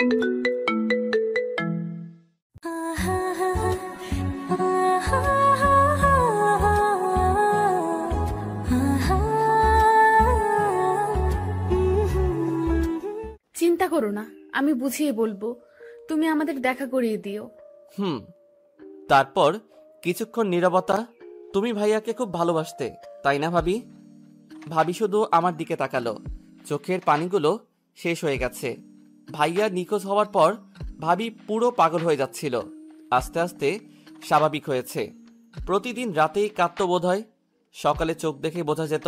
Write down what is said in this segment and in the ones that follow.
চিন্তা করো না, আমি বুঝিয়ে বলবো। তুমি আমাদের দেখা করিয়ে দিও। তারপর কিছুক্ষণ নীরবতা। তুমি ভাইয়াকে খুব ভালোবাসতে, তাই না ভাবি? ভাবি শুধু আমার দিকে তাকালো, চোখের পানিগুলো শেষ হয়ে গেছে। ভাইয়া নিখোঁজ হওয়ার পর ভাবি পুরো পাগল হয়ে যাচ্ছিল। আস্তে আস্তে স্বাভাবিক হয়েছে। প্রতিদিন রাতেই কাঁদতো বোধ হয়, সকালে চোখ দেখে বোঝা যেত।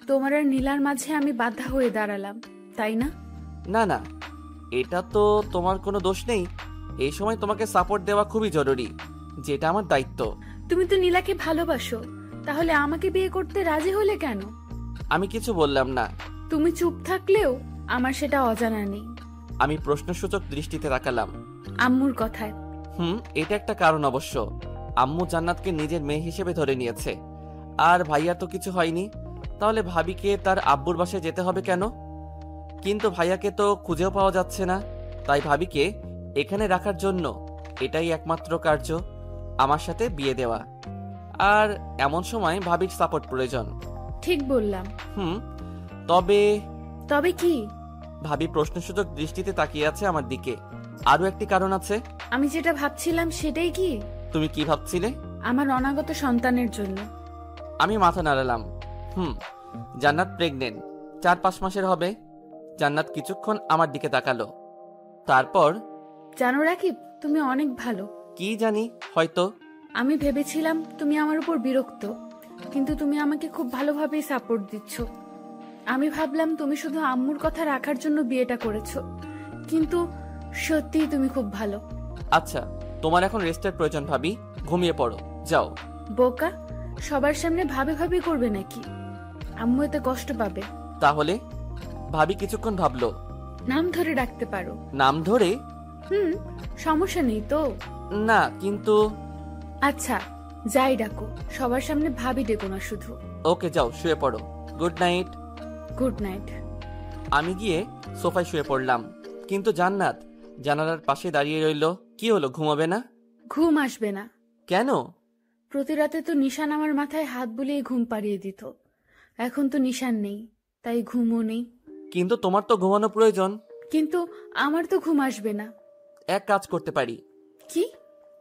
তোমার আর নীলার মাঝে আমি বাধা হয়ে দাঁড়ালাম, তাই না? না না, এটা তো তোমার কোনো দোষ নেই। এই সময় তোমাকে সাপোর্ট দেওয়া খুবই জরুরি, যেটা আমার দায়িত্ব। তুমি তো নীলাকে ভালোবাসো, তাহলে আমাকে বিয়ে করতে রাজি হলে কেন? আমি কিছু বললাম না। তুমি চুপ থাকলেও আমার সেটা অজানা নেই। আমি প্রশ্নসূচক দৃষ্টিতে তাকালাম। আম্মুর কথায়। এটা একটা কারণ অবশ্য। আম্মু জান্নাতকে নিজের মেয়ে হিসেবে ধরে নিয়েছে, আর ভাইয়া তো কিছু হয়নি। তাহলে ভাবিকে তার আব্বুর বাসায় যেতে হবে কেন? কিন্তু ভাইয়াকে তো খুঁজেও পাওয়া যাচ্ছে না, তাই ভাবিকে এখানে রাখার জন্য এটাই একমাত্র কার্য, আমার সাথে বিয়ে দেওয়া। আর এমন সময় ভাবির সাপোর্ট প্রয়োজন। ঠিক বললাম। তবে তবে কি? ভাবি প্রশ্নসূচক দৃষ্টিতে তাকিয়ে আছে আমার দিকে। আরো একটি কারণ আছে। আমি যেটা ভাবছিলাম সেটাই কি? তুমি কি ভাবছিলে? আমার অনাগত সন্তানের জন্য। আমি মাথা নাড়ালাম। জান্নাত প্রেগনেন্ট, 4-5 মাসের হবে। জান্নাত কিছুক্ষণ আমার দিকে তাকালো, তারপর জানো রাকিব, তুমি অনেক ভালো। কি জানি, হয়তো। আমি ভেবেছিলাম তুমি আমার উপর বিরক্ত, কিন্তু তুমি আমাকে খুব ভালোভাবেই সাপোর্ট দিচ্ছ। আমি ভাবলাম তুমি শুধু আম্মুর কথা রাখার জন্য বিয়েটা করেছো, কিন্তু সত্যিই তুমি খুব ভালো। আচ্ছা, তোমার এখন রেস্টের প্রয়োজন ভাবি, ঘুমিয়ে পড়ো, যাও। বোকা, সবার সামনে ভাবে ভাবি করবে নাকি? আম্মু এতে কষ্ট পাবে। তাহলে? ভাবি কিছুক্ষণ ভাবলো। নাম ধরে ডাকতে পারো। নাম ধরে? সমস্যা নেই তো? না, কিন্তু। আচ্ছা, যাই ডাকো, সবার সামনে ভাবি ডেকো না শুধু। ওকে, যাও শুয়ে পড়ো। Good night. Good night. আমি গিয়ে সোফায় শুয়ে পড়লাম, কিন্তু জান্নাত জানালার পাশে দাঁড়িয়ে রইল। কি হলো, ঘুমাবে না? ঘুম আসবে না। কেন? প্রতি রাতে তো নিশান আমার মাথায় হাত বুলিয়ে ঘুম পাড়িয়ে দিত। এখন তো নিশান নেই, তাই ঘুমও নেই। কিন্তু তোমার তো ঘুমানো প্রয়োজন। কিন্তু আমার তো ঘুম আসবে না। এক কাজ করতে পারি। কি?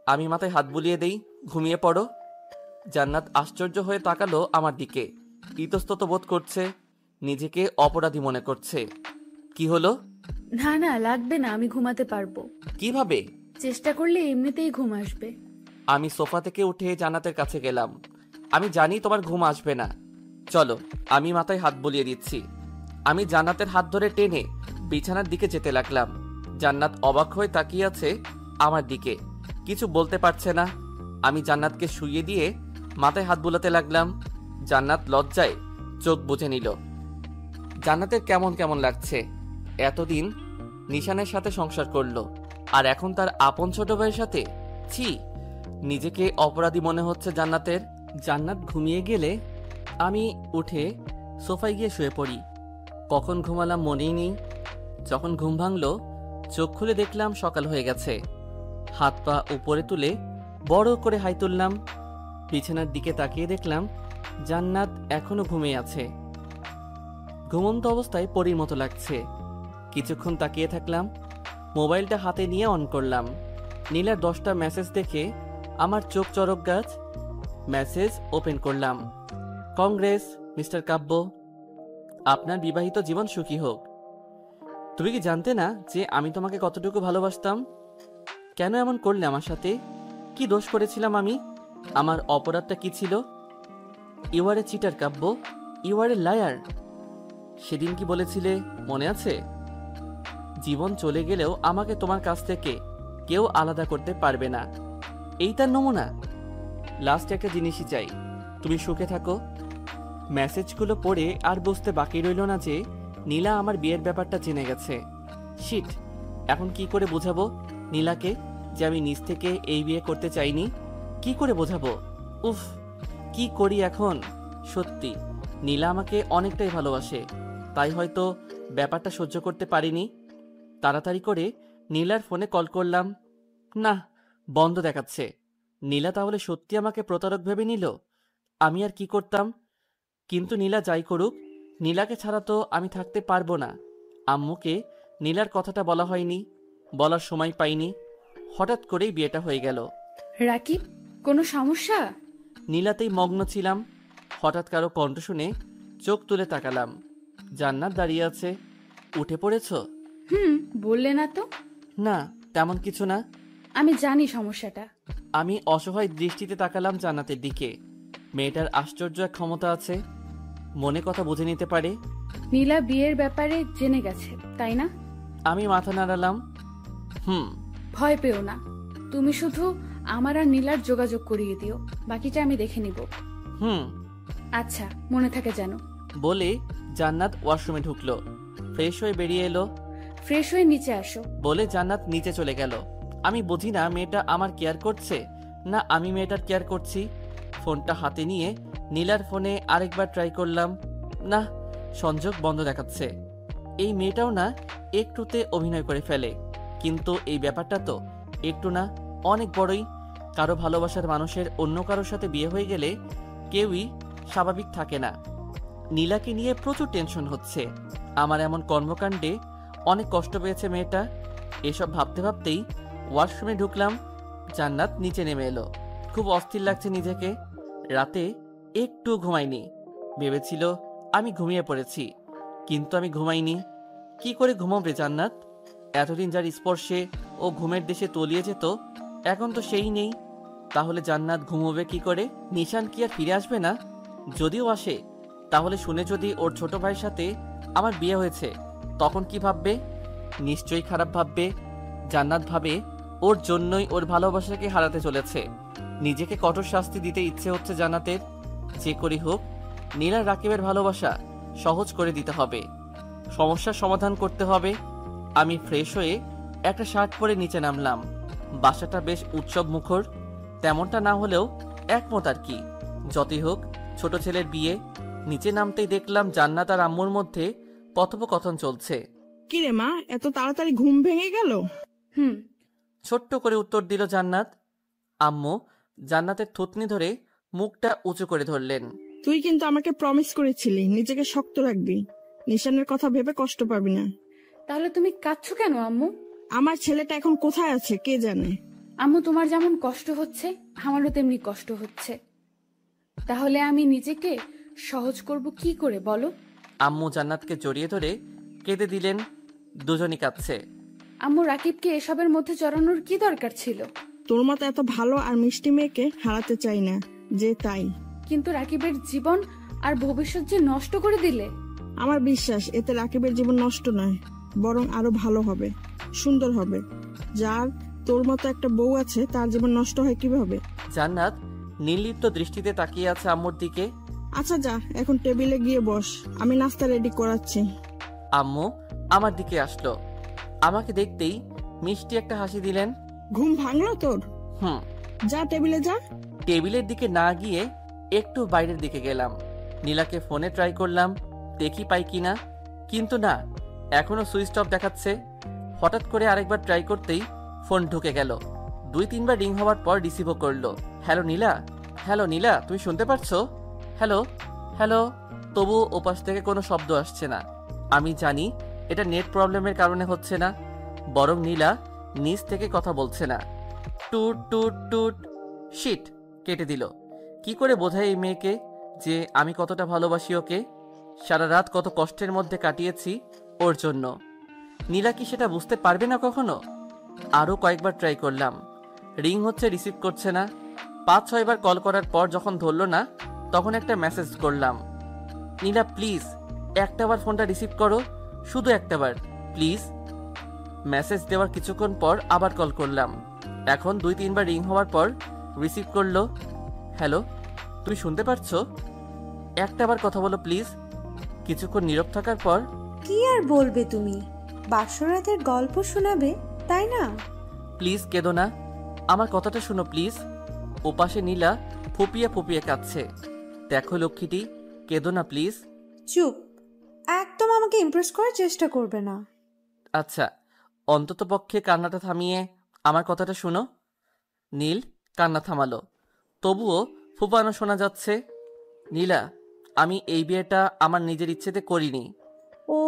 আমি মাথায় হাত বুলিয়ে দেই, ঘুমিয়ে পড়ো। জান্নাত আশ্চর্য হয়ে তাকালো আমার দিকে, ইতস্তত বোধ করছে, নিজেকে অপরাধী মনে করছে। কি হলো? না না, লাগবে না, আমি ঘুমাতে পারবো। কিভাবে? চেষ্টা করলে এমনিতেই ঘুম আসবে। আমি সোফা থেকে উঠে জান্নাতের কাছে গেলাম। আমি জানি তোমার ঘুম আসবে না, চলো, আমি মাথায় হাত বুলিয়ে দিচ্ছি। আমি জান্নাতের হাত ধরে টেনে বিছানার দিকে যেতে লাগলাম। জান্নাত অবাক হয়ে তাকিয়ে আছে আমার দিকে, কিছু বলতে পারছে না। আমি জান্নাতকে শুইয়ে দিয়ে মাথায় হাত বুলাতে লাগলাম। জান্নাত লজ্জায় চোখ বুজে নিল। জান্নাতের কেমন কেমন লাগছে। এতদিন নিশানের সাথে সংসার করলো, আর এখন তার আপন ছোট ভাইয়ের সাথে। ছি, নিজেকে অপরাধী মনে হচ্ছে জান্নাতের। জান্নাত ঘুমিয়ে গেলে আমি উঠে সোফায় গিয়ে শুয়ে পড়ি। কখন ঘুমালাম মনেই নেই। যখন ঘুম ভাঙলো, চোখ খুলে দেখলাম সকাল হয়ে গেছে। হাত পা উপরে তুলে বড় করে হাই তুললাম। বিছানার দিকে তাকিয়ে দেখলাম জান্নাত এখনো ঘুমিয়ে আছে। ঘুমন্ত অবস্থায় পরীর মতো লাগছে। কিছুক্ষণ তাকিয়ে থাকলাম, মোবাইলটা হাতে নিয়ে অন করলাম। নীলার 10টা মেসেজ দেখে আমার চোখ চরক গাছ। মেসেজ ওপেন করলাম। কংগ্রেস মিস্টার কাব্য, আপনার বিবাহিত জীবন সুখী হোক। তুমি কি জানতে না যে আমি তোমাকে কতটুকু ভালোবাসতাম? কেন এমন করলে আমার সাথে? কি দোষ করেছিলাম আমি? আমার অপরাধটা কি ছিল? You are a cheater Kabya, you are a liar. সেদিন কি বলেছিলে মনে আছে? জীবন চলে গেলেও আমাকে তোমার কাছ থেকে কেউ আলাদা করতে পারবে না। এই তার নমুনা। লাস্ট একটা জিনিসই চাই, তুমি সুখে থাকো। মেসেজগুলো পড়ে আর বুঝতে বাকি রইল না যে নীলা আমার বিয়ের ব্যাপারটা জেনে গেছে। শিট, এখন কি করে বোঝাবো নীলাকে যে আমি নিজ থেকে এই বিয়ে করতে চাইনি? কি করে বোঝাবো? উফ, কি করি এখন? সত্যি নীলা আমাকে অনেকটাই ভালোবাসে, তাই হয়তো ব্যাপারটা সহ্য করতে পারিনি। তাড়াতাড়ি করে নীলার ফোনে কল করলাম, না, বন্ধ দেখাচ্ছে। নীলা তাহলে সত্যি আমাকে প্রতারক ভেবে নিল। আমি আর কি করতাম? কিন্তু নীলা যাই করুক, নীলাকে ছাড়া তো আমি থাকতে পারবো না। আম্মুকে নীলার কথাটা বলা হয়নি, বলার সময় পাইনি। হঠাৎ করেই বিয়েটা হয়ে গেল। রাকিব, কোনো সমস্যা? নীলাতেই মগ্ন ছিলাম। হঠাৎ কারো কণ্ঠ শুনে চোখ তুলে তাকালাম। জান্নাত দাঁড়িয়ে আছে। উঠে পড়েছ? বললে না তো। না, তেমন কিছু না। আমি জানি সমস্যাটা। আমি অসহায় দৃষ্টিতে তাকালাম জান্নাতের দিকে। মেয়েটার আশ্চর্য এক ক্ষমতা আছে, মনে কথা বুঝে নিতে পারে। নীলা বিয়ের ব্যাপারে জেনে গেছে, তাই না? আমি মাথা নাড়ালাম। ভয় পেও না, তুমি শুধু আমার আর নীলার যোগাযোগ করিয়ে দিও, বাকিটা আমি দেখে নিব। আচ্ছা, মনে থাকে যেন। বলে জান্নাত ওয়াশরুমে ঢুকলো। ফ্রেশ হয়ে বেরিয়ে এলো। ফ্রেশ হয়ে নিচে আসো বলে জান্নাত নিচে চলে গেল। আমি বুঝি না মেয়েটা আমার কেয়ার করছে না আমি মেয়েটার কেয়ার করছি। ফোনটা হাতে নিয়ে নীলার ফোনে আরেকবার ট্রাই করলাম। না, সংযোগ বন্ধ দেখাচ্ছে। এই মেয়েটাও না একটুতে অভিনয় করে ফেলে, কিন্তু এই ব্যাপারটা তো একটু না, অনেক বড়ই। কারো ভালোবাসার মানুষের অন্য কারোর সাথে বিয়ে হয়ে গেলে কেউই স্বাভাবিক থাকে না। নীলাকে নিয়ে প্রচুর টেনশন হচ্ছে। আমার এমন কর্মকাণ্ডে অনেক কষ্ট পেয়েছে মেয়েটা। এসব ভাবতে ভাবতেই ওয়াশরুমে ঢুকলাম। জান্নাত নিচে নেমে এলো। খুব অস্থির লাগছে নিজেকে। রাতে একটু ঘুমাইনি। ভেবেছিল আমি ঘুমিয়ে পড়েছি, কিন্তু আমি ঘুমাইনি। কি করে ঘুমাবে জান্নাত? এতদিন যার স্পর্শে ও ঘুমের দেশে তলিয়ে যেত, এখন তো সেই নেই। তাহলে জান্নাত ঘুমোবে কি করে? নিশান কি আর ফিরে আসবে না? যদিও আসে, তাহলে শুনে যদি ওর ছোট ভাইয়ের সাথে আমার বিয়ে হয়েছে, তখন কি ভাববে? নিশ্চয়ই খারাপ ভাববে। জান্নাত ভাবে ওর জন্যই ওর ভালোবাসাকে হারাতে চলেছে। নিজেকে কঠোর শাস্তি দিতে ইচ্ছে হচ্ছে জান্নাতের। যে করি হোক, নীলা রাকিবের ভালোবাসা সহজ করে দিতে হবে, সমস্যার সমাধান করতে হবে। আমি ফ্রেশ হয়ে একটা শার্ট পরে নিচে নামলাম। বাসাটা বেশ উৎসব মুখর, তেমনটা না হলেও একমত আর কি। যতই হোক, ছোট ছেলের বিয়ে। নিচে নামতেই দেখলাম জান্নাত আর আম্মুর মধ্যে কথোপকথন চলছে। কিরে মা, এত তাড়াতাড়ি ঘুম ভেঙে গেল? ছোট্ট করে উত্তর দিল জান্নাত। আম্মু জান্নাতের থুতনি ধরে মুখটা উঁচু করে ধরলেন। তুই কিন্তু আমাকে প্রমিস করেছিলি নিজেকে শক্ত রাখবি, নিশানের কথা ভেবে কষ্ট পাবি না। তাহলে তুমি কাঁদছো কেন আম্মু? আমার ছেলেটা এখন কোথায় আছে কে জানে। আম্মু, তোমার যেমন কষ্ট হচ্ছে আমারও তেমনি কষ্ট হচ্ছে। তাহলে আমি নিজেকে সহজ করব কি করে বলো? আম্মু জান্নাতকে জড়িয়ে ধরে কেঁদে দিলেন। দুজনই কাঁদছে। আম্মু, রাকিবকে এসবের মধ্যে জড়ানোর কি দরকার ছিল? তোর মতো এত ভালো আর মিষ্টি মেয়েকে হারাতে চাই না, যে তাই। কিন্তু রাকিবের জীবন আর ভবিষ্যৎ যে নষ্ট করে দিলে। আমার বিশ্বাস এতে রাকিবের জীবন নষ্ট নয়, বরং আরো ভালো হবে, সুন্দর হবে। যার তোর মতো একটা বউ আছে তার জীবন নষ্ট হয় কিভাবে? জান্নাত নির্লিপ্ত দৃষ্টিতে তাকিয়ে আছে আম্মুর দিকে। আচ্ছা যা, এখন টেবিলে গিয়ে বস, আমি নাস্তা রেডি করাচ্ছি। আম্মু আমার দিকে আসলো। আমাকে দেখতেই মিষ্টি একটা হাসি দিলেন। ঘুম ভাঙলো তোর? যা টেবিলে যা। টেবিলের দিকে না গিয়ে একটু বাইরের দিকে গেলাম। নীলাকে ফোনে ট্রাই করলাম, দেখি পাই কিনা, কিন্তু না, এখনো সুইচ অফ দেখাচ্ছে। হঠাৎ করে আরেকবার ট্রাই করতেই ফোন ঢুকে গেল। 2-3 বার রিং হওয়ার পর রিসিভও করলো। হ্যালো নীলা, হ্যালো নীলা, তুমি শুনতে পারছো? Hello hello. তবু ওপাশ থেকে কোনো শব্দ আসছে না। আমি জানি এটা নেট প্রবলেমের কারণে হচ্ছে না, বরং নীলা নিজ থেকে কথা বলছে না। টুট টুট টুট। শিট, কেটে দিল। কি করে বোঝাই এই মেয়েকে যে আমি কতটা ভালোবাসি ওকে? সারা রাত কত কষ্টের মধ্যে কাটিয়েছি ওর জন্য। নীলা কি সেটা বুঝতে পারবে না কখনো? আরও কয়েকবার ট্রাই করলাম, রিং হচ্ছে, রিসিভ করছে না। 5-6 বার কল করার পর যখন ধরলো না, তখন একটা মেসেজ করলাম, নীলা প্লিজ একটাবার ফোনটা রিসিভ করো, শুধু একটাবার প্লিজ। মেসেজ দেওয়ার কিছুক্ষণ পর আবার কল করলাম। এখন 2-3 বার রিং হওয়ার পর রিসিভ করলো। হ্যালো, তুমি শুনতে পারছো? একটাবার কথা বলো প্লিজ। কিছুক্ষণ নীরব থাকার পর, কি আর বলবে তুমি? বাসরাতের গল্প শোনাবে তাই না? প্লিজ কেঁদো না, আমার কথাটা শোনো প্লিজ। ওপাশে নীলা ফুপিয়ে ফুপিয়ে কাঁদছে। দেখো লক্ষ্মীটি, কেঁদো না প্লিজ। চুপ, একদম আমাকে ইমপ্রেস করার চেষ্টা করবে না। আচ্ছা, অন্ততপক্ষে কান্নাটা থামিয়ে আমার কথাটা শুনো। নীল কান্না থামালো, তবুও ফুপানো শোনা যাচ্ছে। নীলা, আমি এই বিয়েটা আমার নিজের ইচ্ছেতে করিনি। ও,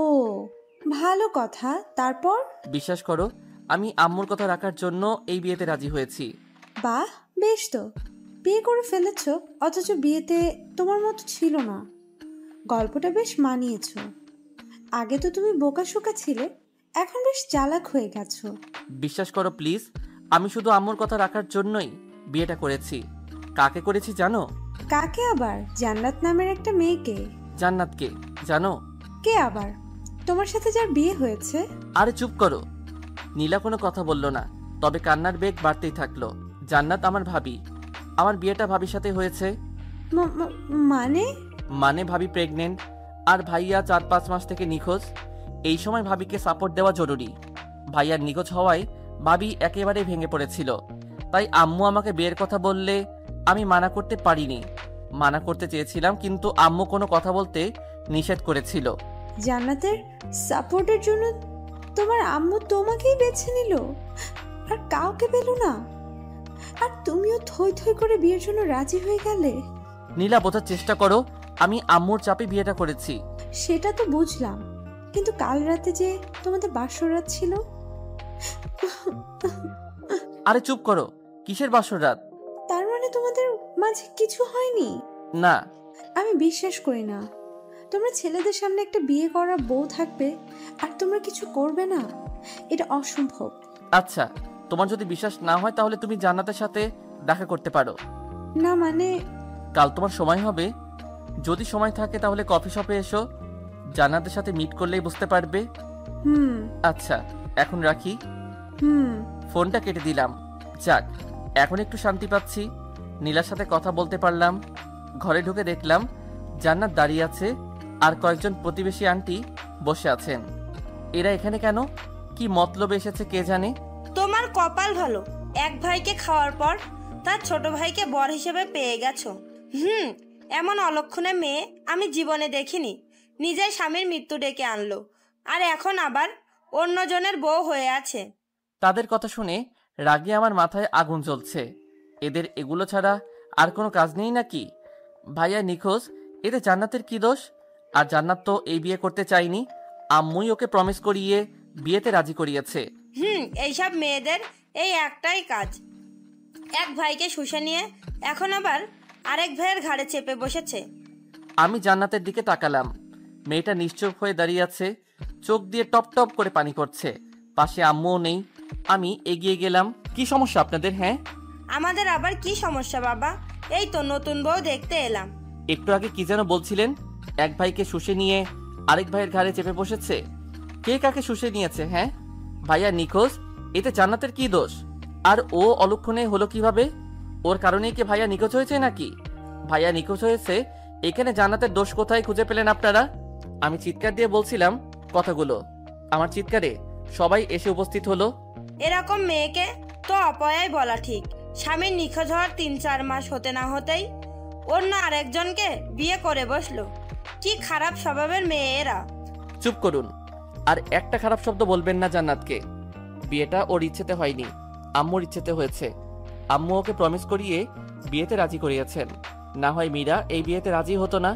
ভালো কথা। তারপর? বিশ্বাস করো, আমি আম্মুর কথা রাখার জন্য এই বিয়েতে রাজি হয়েছি। বাহ, বেশ তো। বিয়ে করে ফেলেছ, অথচ বিয়েতে তোমার মতো ছিল না। গল্পটা বেশ মানিয়েছ। আগে তো তুমি বোকাশোকা ছিলে, এখন বেশ চালাক হয়ে গেছো। বিশ্বাস করো প্লিজ, আমি শুধু আম্মুর কথা রাখার জন্যই বিয়েটা করেছি। কাকে করেছি জানো? কাকে আবার? জান্নাত নামের একটা মেয়েকে। জান্নাতকে জানো? কে আবার? তোমার সাথে যার বিয়ে হয়েছে? আরে চুপ করো। নীলা কোনো কথা বলল না, তবে কান্নার বেগ বাড়তেই থাকলো। জান্নাত আমার ভাবি। আমার বিয়েটা ভাবির সাথে হয়েছে। মানে? মানে ভাবি প্রেগনেন্ট, আর ভাইয়া 4-5 মাস থেকে নিখোঁজ। এই সময় ভাবিকে সাপোর্ট দেওয়া জরুরি। ভাইয়ার নিখোঁজ হওয়ায় ভাবি একেবারে ভেঙে পড়েছিল। তাই আম্মু আমাকে বিয়ের কথা বললে আমি মানা করতে পারিনি। মানা করতে চেয়েছিলাম, কিন্তু আম্মু কোনো কথা বলতে নিষেধ করেছিল। জান্নাতের সাপোর্টের জন্য তোমার আম্মু তোমাকেই বেছে নিল, আর কাউকে পেল না? আর তুমিও থই থই করে বিয়ের জন্য রাজি হয়ে গেলে? নীলা, বোঝার চেষ্টা করো, আমি আম্মুর চাপে বিয়েটা করেছি। সেটা তো বুঝলাম, কিন্তু কাল রাতে যে তোমাদের বাসর রাত ছিল। আরে চুপ করো, কিসের বাসর রাত? তার মানে তোমাদের মাঝে কিছু হয়নি? না। আমি বিশ্বাস করি না। তোমরা ছেলেদের সামনে একটা বিয়ে করা বউ থাকবে আর তোমরা কিছু করবে না, এটা অসম্ভব। আচ্ছা, তোমার যদি বিশ্বাস না হয় তাহলে তুমি জান্নাতের সাথে দেখা করতে পারো। না মানে? কাল তোমার সময় হবে? যদি সময় থাকে তাহলে কফি শপে এসো, জান্নাতের সাথে মিট করলেই বুঝতে পারবে। আচ্ছা, এখন রাখি। ফোনটা কেটে দিলাম। যাক, এখন একটু শান্তি পাচ্ছি। নীলার সাথে কথা বলতে পারলাম। ঘরে ঢুকে দেখলাম জান্নাত দাঁড়িয়ে আছে, আর কয়েকজন প্রতিবেশী আন্টি বসে আছেন। এরা এখানে কেন? কি মতলবে এসেছে কে জানে। তোমার কপাল ভালো, এক ভাইকে খাওয়ার পর তার ছোট ভাইকে বর হিসেবে পেয়ে গেছো। এমন অলক্ষণে মেয়ে আমি জীবনে দেখিনি। নিজের স্বামীর মৃত্যু ডেকে আনলো, আর এখন আবার অন্যজনের বউ হয়ে আছে। তাদের কথা শুনে রাগে আমার মাথায় আগুন জ্বলছে। এদের এগুলো ছাড়া আর কোনো কাজ নেই নাকি? ভাইয়া নিখোঁজ, এতে জান্নাতের কি দোষ? আর জান্নাত তো এই বিয়ে করতে চাইনি, আম্মুই ওকে প্রমিস করিয়ে বিয়েতে রাজি করিয়েছে। এইসব মেয়েদের এই একটাই কাজ, এক ভাইকে শুষে নিয়ে এখন আবার আরেক ভাইয়ের ঘাড়ে চেপে বসেছে। আমি জান্নাতের দিকে তাকালাম। মেয়েটা নিশ্চুপ হয়ে দাঁড়িয়ে আছে, চোখ দিয়ে টপ টপ করে পানি পড়ছে। পাশে আম্মুও নেই। আমি এগিয়ে গেলাম। কি সমস্যা আপনাদের? হ্যাঁ, আমাদের আবার কি সমস্যা বাবা? এই তো নতুন বউ দেখতে এলাম। একটু আগে কি যেন বলছিলেন? এক ভাইকে শুষে নিয়ে আরেক ভাইয়ের ঘাড়ে চেপে বসেছে। কে কাকে শুষে নিয়েছে? হ্যাঁ, ভাইয়া নিখোঁজ, এতে জান্নাতের কি দোষ? আর ও অলক্ষণে হলো কিভাবে? ওর কারণেই কি ভাইয়া নিখোঁজ হয়েছে নাকি? ভাইয়া নিখোঁজ হয়েছে, এখানে জান্নাতের দোষ কোথায় খুঁজে পেলেন আপনারা? আমি চিৎকার দিয়ে বলছিলাম কথাগুলো। আমার চিৎকারে সবাই এসে উপস্থিত হলো। এরকম মেয়েকে তো অপয়াই বলা ঠিক। স্বামীর নিখোঁজ হওয়ার 3-4 মাস হতে না হতেই অন্য আরেকজনকে বিয়ে করে বসলো। কি খারাপ স্বভাবের মেয়ে এরা। চুপ করুন, আর একটা খারাপ শব্দ বলবেন না জান্নাতকে। বিয়েটা ওর ইচ্ছেতে হয়নি, আম্মুর ইচ্ছেতে হয়েছে। আম্মু ওকে প্রমিস করিয়ে বিয়েতে রাজি করিয়েছেন। না হয় মীরা এই বিয়েতে রাজি হতো না।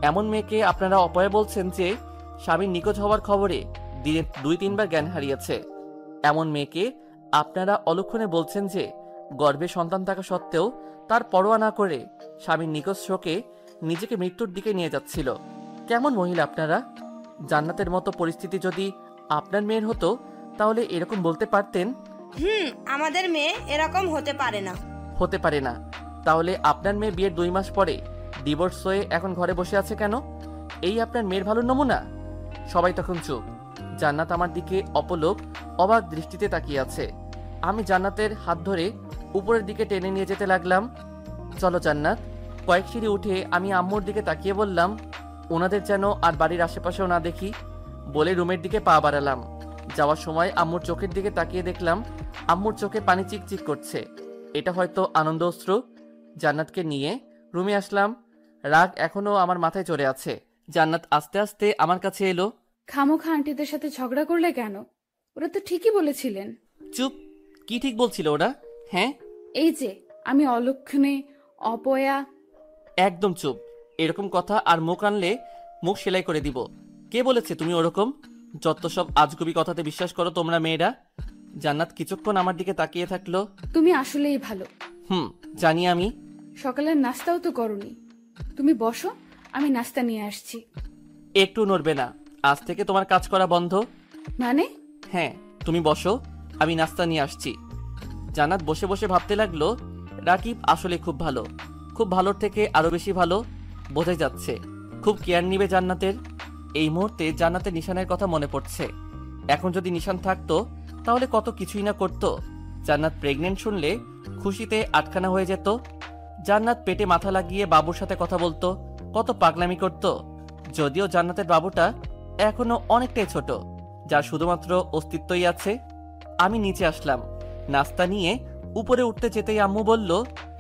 এমন মেয়েকে আপনারা অপয়া বলছেন যে স্বামীর নিখোঁজ হওয়ার খবরে দিনে 2-3 বার জ্ঞান হারিয়েছে। এমন মেয়েকে আপনারা অলক্ষণে বলছেন যে গর্ভে সন্তান থাকা সত্ত্বেও তার পরোয়া না করে স্বামীর নিখোঁজ শোকে নিজেকে মৃত্যুর দিকে নিয়ে যাচ্ছিল। কেমন মহিলা আপনারা? জান্নাতের মতো পরিস্থিতি যদি আপনার মেয়ের হতো তাহলে এরকম বলতে পারতেন? আমাদের মেয়ে এরকম হতে পারে না। হতে পারে না? তাহলে আপনার মেয়ে বিয়ের 2 মাস পরে ডিভোর্স হয়ে এখন ঘরে বসে আছে কেন? এই আপনার মেয়ের ভালো নমুনা? সবাই তখন চুপ। জান্নাত আমার দিকে অপলক অবাক দৃষ্টিতে তাকিয়ে আছে। আমি জান্নাতের হাত ধরে উপরের দিকে টেনে নিয়ে যেতে লাগলাম। চলো জান্নাত। কয়েক সিঁড়ি উঠে আমি আম্মুর দিকে তাকিয়ে বললাম, ওনাদের যেন আর বাড়ির আশেপাশেও না দেখি। বলে রুমের দিকে পা বাড়ালাম। যাওয়ার সময় আম্মুর চোখের দিকে তাকিয়ে দেখলাম আম্মুর চোখে পানি চিকচিক করছে। এটা হয়তো আনন্দ অশ্রু। জান্নাতকে নিয়ে রুমে আসলাম। রাগ এখনো আমার মাথায় চড়ে আছে। জান্নাত আস্তে আস্তে আমার কাছে এলো। খামোখা আন্টিদের সাথে ঝগড়া করলে কেন? ওরা তো ঠিকই বলেছিলেন। চুপ। কি ঠিক বলছিল ওরা? হ্যাঁ, এই যে আমি অলক্ষণে, অপয়া। একদম চুপ। এরকম কথা আর মুখ আনলে মুখ সেলাই করে দিব। কে বলেছে তুমি ওরকম? যত সব আজগুবি কথাতে বিশ্বাস করো তোমরা মেয়েরা। জান্নাত কিছুক্ষণ আমার দিকে তাকিয়ে থাকলো। তুমি আসলেই ভালো। জানি আমি। সকালের নাস্তাও তো করনি। তুমি বসো, আমি নাস্তা নিয়ে আসছি। একটু নড়বে না, আজ থেকে তোমার কাজ করা বন্ধ। মানে? হ্যাঁ, তুমি বসো, আমি নাস্তা নিয়ে আসছি। জান্নাত বসে বসে ভাবতে লাগলো, রাকিব আসলে খুব ভালো, খুব ভালোর থেকে আরো বেশি ভালো। বোঝাই যাচ্ছে খুব কেয়ার নিবে জান্নাতের। এই মুহূর্তে জান্নাতের নিশানের কথা মনে পড়ছে। এখন যদি নিশান থাকতো তাহলে কত কিছুই না করতো। জান্নাত প্রেগনেন্ট শুনলে খুশিতে আটখানা হয়ে যেত। জান্নাত পেটে মাথা লাগিয়ে বাবুর সাথে কথা বলতো, কত পাগলামি করত। যদিও জান্নাতের বাবুটা এখনো অনেকটাই ছোট, যার শুধুমাত্র অস্তিত্বই আছে। আমি নিচে আসলাম। নাস্তা নিয়ে উপরে উঠতে যেতেই আম্মু বলল,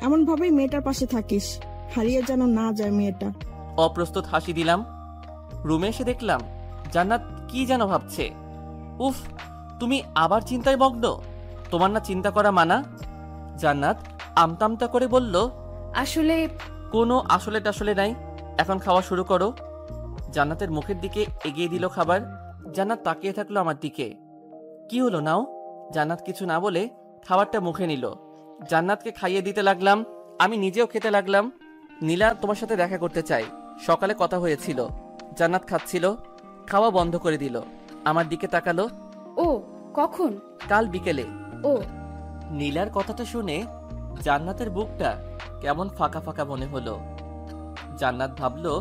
এমন ভাবেই মেয়েটার পাশে থাকিস, হারিয়ে যেন না যায় মেয়েটা। অপ্রস্তুত হাসি দিলাম। রুমে এসে দেখলাম জান্নাত কি যেন ভাবছে। উফ, তুমি আবার চিন্তায় মগ্ন? তোমার না চিন্তা করা মানা? জান্নাত আমতামতা করে বলল, আসলে কোনো আসলে টাসলে নাই, এখন খাওয়া শুরু করো। জান্নাতের মুখের দিকে এগিয়ে দিল খাবার। জান্নাত তাকিয়ে থাকলো আমার দিকে। কি হলো নাও? জান্নাত কিছু না বলে খাবারটা মুখে নিল। জান্নাতকে খাইয়ে দিতে লাগলাম, আমি নিজেও খেতে লাগলাম। নীলা তোমার সাথে দেখা করতে চাই, সকালে কথা হয়েছিল। জান্নাত খাচ্ছিল, খাওয়া বন্ধ করে দিল। আমার দিকে তাকালো। ও কখন? কাল বিকেলে। ও। নীলার কথাটা শুনে জান্নাতের বুকটা কেমন ফাঁকা ফাঁকা মনে হলো। জান্নাত ভাবলো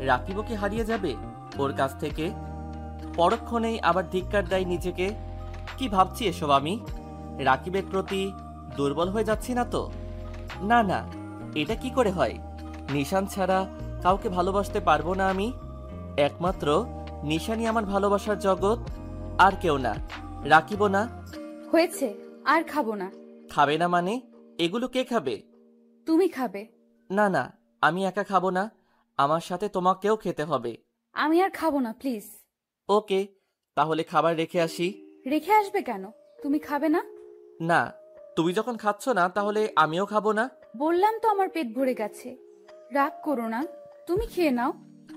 রাকিবও কি হারিয়ে যাবে ওর কাছ থেকে? পরক্ষণেই আবার ধিক্কার দেয় নিজেকে। কি ভাবছি এসব আমি? রাকিবের প্রতি দুর্বল হয়ে যাচ্ছি না তো? না না, এটা কি করে হয়? নিশান ছাড়া কাউকে ভালোবাসতে পারবো না আমি। একমাত্র নিশানই আমার ভালোবাসার জগৎ, আর কেউ না, রাকিবও না। হয়েছে, আর খাবো না। খাবে না মানে? এগুলো কে খাবে? তুমি খাবে। না না, আমি একা খাবো না, আমার সাথে তোমাকেও খেতে হবে। আমি আর খাবো না, প্লিজ। ওকে, তাহলে খাবার রেখে আসি। রেখে আসবে কেন? তুমি খাবে না? না, তুমি যখন খাচ্ছ না তাহলে আমিও খাবো না। বললাম তো আমার পেট ভরে গেছে। রাগ করো না, তুমি খেয়ে নাও।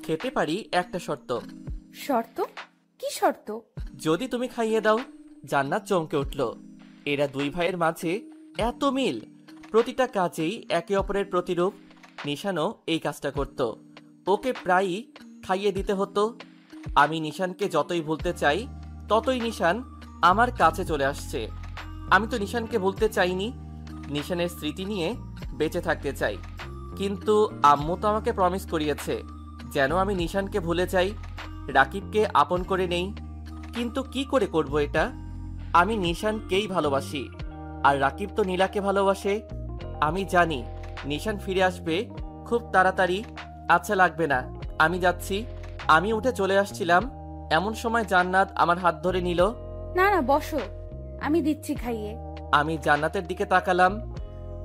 খেতে পারি, একটা শর্ত। শর্ত? কি শর্ত? যদি তুমি খাইয়ে দাও। জান্নাত চমকে উঠল। এরা দুই ভাইয়ের মাঝে এত মিল, প্রতিটা কাজেই একে অপরের প্রতিরূপ। নিশানও এই কাজটা করত, ওকে প্রায়ই খাইয়ে দিতে হতো। আমি নিশানকে যতই ভুলতে চাই ততই নিশান আমার কাছে চলে আসছে। আমি তো নিশানকে ভুলতে চাইনি, নিশানের স্মৃতি নিয়ে বেঁচে থাকতে চাই। কিন্তু আম্মু তো আমাকে প্রমিস করিয়েছে যেন আমি নিশানকে ভুলে যাই, রাকিবকে আপন করে নেই। কিন্তু কি করে করব এটা? আমি নিশানকেই ভালোবাসি, আর রাকিব তো নীলাকে ভালোবাসে। আমি জানি নিশান ফিরে আসবে খুব তাড়াতাড়ি। আচ্ছা লাগবে না, আমি যাচ্ছি। আমি উঠে চলে আসছিলাম, এমন সময় জান্নাত আমার হাত ধরে নিল। না না, বসো, আমি দিচ্ছি খাইয়ে। আমি জান্নাতের দিকে তাকালাম।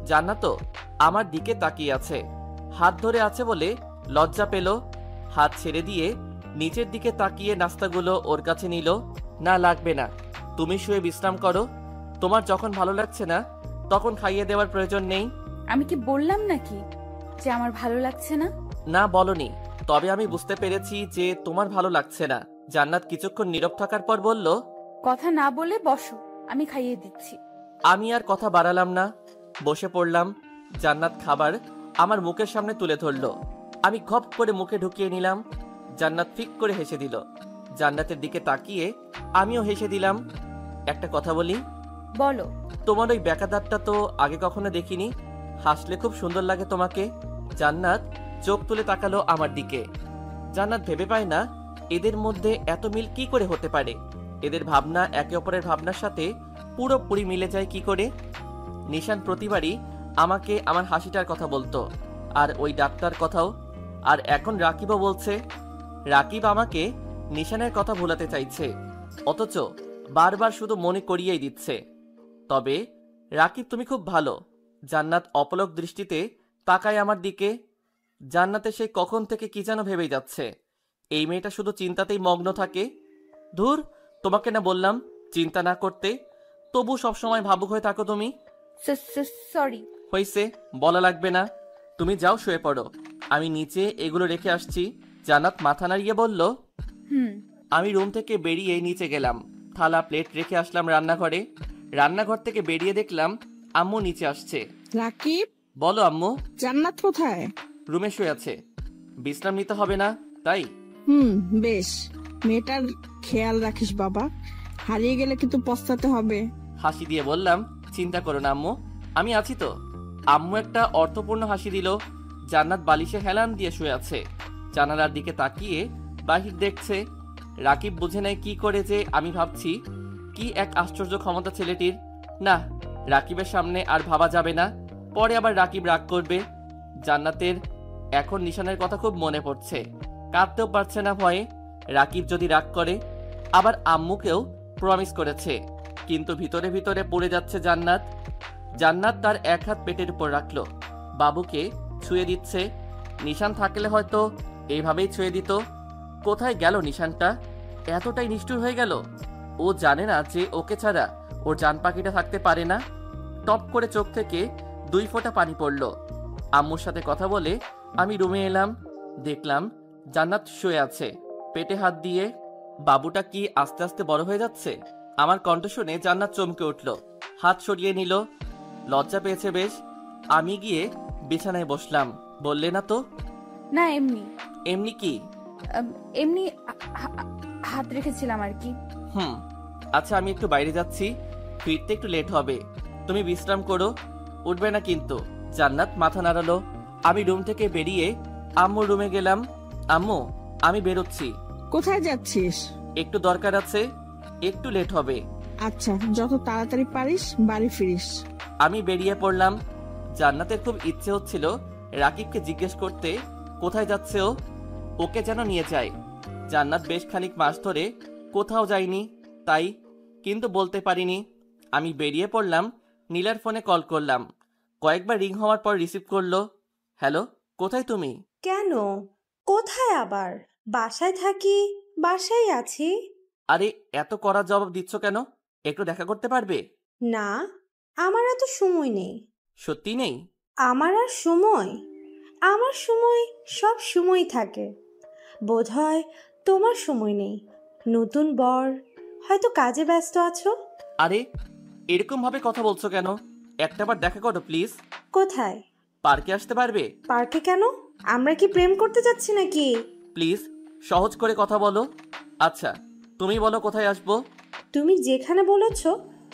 জান্নাতও আমার দিকে তাকিয়ে আছে, হাত ধরে আছে বলে লজ্জা পেল। হাত ছেড়ে দিয়ে নিচের দিকে তাকিয়ে নাস্তাগুলো ওর কাছে নিল। না লাগবে না, তুমি শুয়ে বিশ্রাম করো, তোমার যখন ভালো লাগছে না তখন খাইয়ে দেওয়ার প্রয়োজন নেই। আমি কি বললাম নাকি যে আমার ভালো লাগছে না? না বলনি, তবে আমি বুঝতে পেরেছি যে তোমার ভালো লাগছে না। জান্নাত কিছুক্ষণ নীরব থাকার পর বলল, কথা না বলে বসো, আমি খাইয়ে দিচ্ছি। আমি আর কথা বাড়ালাম না, বসে পড়লাম। জান্নাত খাবার আমার মুখের সামনে তুলে ধরল, আমি খপ করে মুখে ঢুকিয়ে নিলাম। জান্নাত ফিক করে হেসে দিল। জান্নাতের দিকে তাকিয়ে আমিও হেসে দিলাম। একটা কথা বলি? বলো। তোমার ওই ব্যাকাদারটা তো আগে কখনো দেখিনি, হাসলে খুব সুন্দর লাগে তোমাকে। জান্নাত চোখ তুলে তাকালো আমার দিকে। জান্নাত ভেবে পায় না এদের মধ্যে এত মিল কি করে হতে পারে। এদের ভাবনা একে অপরের ভাবনার সাথে পুরোপুরি মিলে যায় কি করে। নিশান প্রতিবারই আমাকে আমার হাসিটার কথা বলতো, আর ওই ডাক্তার কথাও। আর এখন রাকিবও বলছে। রাকিব আমাকে নিশানের কথা ভুলাতে চাইছে, অথচ বারবার শুধু মনে করিয়েই দিচ্ছে। তবে রাকিব তুমি খুব ভালো। জান্নাত অপলক দৃষ্টিতে তাকায় আমার দিকে। জান্নাতে সে কখন থেকে কি যেন ভেবেই যাচ্ছে। এই মেয়েটা শুধু চিন্তাতেই মগ্ন থাকে। ধুর, তোমাকে না বললাম চিন্তা না করতে, তবু সবসময় ভাবুক হয়ে থাকো তুমি। সরি। হইছে, বলা লাগবে না। তুমি যাও, শুয়ে পড়ো। আমি নিচে এগুলো রেখে আসছি। জান্নাত মাথা নাড়িয়ে বলল। আমি রুম থেকে বেরিয়ে নিচে গেলাম। থালা প্লেট রেখে আসলাম রান্নাঘরে। রান্নাঘর থেকে বেরিয়ে দেখলাম আম্মু নিচে আসছে। রাকিব, বলো আম্মু। জান্নাত কোথায়? রুমে শুয়ে আছে। বিশ্রাম নিতে হবে না তাই? বেশ। মেয়েটার খেয়াল রাখিস বাবা, হারিয়ে গেলে কিন্তু পস্তাতে হবে। হাসি দিয়ে বললাম, চিন্তা করো না আম্মু, আমি আছি তো। আম্মু একটা অর্থপূর্ণ হাসি দিল। জান্নাত বালিশে হেলান দিয়ে শুয়ে আছে। জানালার দিকে তাকিয়ে বাহির দেখছে। রাকিব বুঝে নেয় কি করে যে আমি ভাবছি। কি এক আশ্চর্য ক্ষমতা ছেলেটির। না, রাকিবের সামনে আর ভাবা যাবে না, পরে আবার রাকিব রাগ করবে। জান্নাতের এখন নিশানের কথা খুব মনে পড়ছে। কাঁদতেও পারছে না ভয়ে। রাকিব যদি রাগ করে। আবার আম্মুকেও প্রমিস করেছে, কিন্তু ভিতরে ভিতরে পড়ে যাচ্ছে জান্নাত। জান্নাত তার এক হাত পেটের উপর রাখলো, বাবুকে ছুঁয়ে দিচ্ছে। নিশান থাকলে হয়তো এইভাবেই ছুঁয়ে দিত। কোথায় গেল নিশানটা? এতটাই নিষ্ঠুর হয়ে গেল। ও জানে না যে ওকে ছাড়া ওর জান পাখিটা থাকতে পারে না। টপ করে চোখ থেকে 2 ফোঁটা পানি পড়ল। আম্মুর সাথে কথা বলে আমি রুমে এলাম। দেখলাম জান্নাত শুয়ে আছে, পেটে হাত দিয়ে। বাবুটা কি আস্তে আস্তে বড় হয়ে যাচ্ছে? আমার কণ্ঠ শুনে জান্নাত চমকে উঠল, হাত সরিয়ে নিল। লজ্জা পেয়েছে বেশ। আমি গিয়ে বিছানায় বসলাম। বললে না তো? না, এমনি। এমনি কি? এমনি হাত রেখেছিলাম আর কি। আচ্ছা, আমি একটু বাইরে যাচ্ছি, ফিরতে একটু লেট হবে। তুমি বিশ্রাম করো, উঠবে না কিন্তু। জান্নাত মাথা নাড়ালো। আমি রুম থেকে বেরিয়ে আম্মুর রুমে গেলাম। আম্মু, আমি বেরোচ্ছি। কোথায় যাচ্ছিস? একটু দরকার আছে, একটু লেট হবে। আচ্ছা, যত তাড়াতাড়ি পারিস বাড়ি ফিরিস। আমি বেরিয়ে পড়লাম। জান্নাতের খুব ইচ্ছে হচ্ছিল রাকিবকে জিজ্ঞেস করতে কোথায় যাচ্ছে ও, ওকে যেন নিয়ে যায়। জান্নাত বেশ খানিক মাস ধরে কোথাও যায়নি তাই, কিন্তু বলতে পারিনি। আমি বেরিয়ে পড়লাম। নীলার ফোনে কল করলাম। কয়েকবার রিং হওয়ার পর রিসিভ করলো। হ্যালো, কোথায় তুমি? কেন? কোথায় আবার? বাসায় থাকি, বাসায় আছি। আরে, এত কড়া জবাব দিচ্ছ কেন? একটু দেখা করতে পারবে? না, আমার এত সময় নেই। সত্যি নেই? আমার সময় সব সময় থাকে। বোধহয় তোমার সময় নেই। নতুন বর, হয়তো কাজে ব্যস্ত আছো। আরে, এরকম ভাবে কথা বলছো কেন? একটাবার দেখা করো প্লিজ। কোথায়? পার্কে আসতে পারবে? পার্কে কেন? আমরা কি প্রেম করতে যাচ্ছি নাকি? প্লিজ সহজ করে কথা বলো। আচ্ছা, তুমি বলো কোথায় আসবো। তুমি যেখানে বলেছ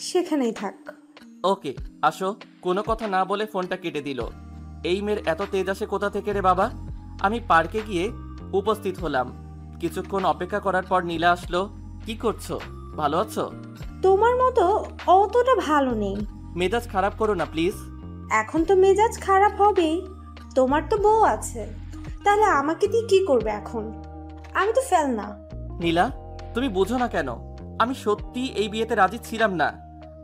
সেখানেই থাক। ওকে, আসো। কোনো কথা না বলে ফোনটা কেটে দিল। এই মেয়ের এত তেজ আসে কোথা থেকে রে বাবা। আমি পার্কে গিয়ে উপস্থিত হলাম। কিছুক্ষণ অপেক্ষা করার পর নীলা আসলো। কি করছো? ভালো আছো? তোমার মতো অতটা ভালো নেই। মেজাজ খারাপ করো না প্লিজ। এখন তো মেজাজ খারাপ হবেই। তোমার তো বউ আছে, তাহলে আমাকে দিয়ে কি করবে এখন? আমি তো ফেল না। নীলা, তুমি বোঝো না কেন? আমি সত্যি এই বিয়েতে রাজি ছিলাম না।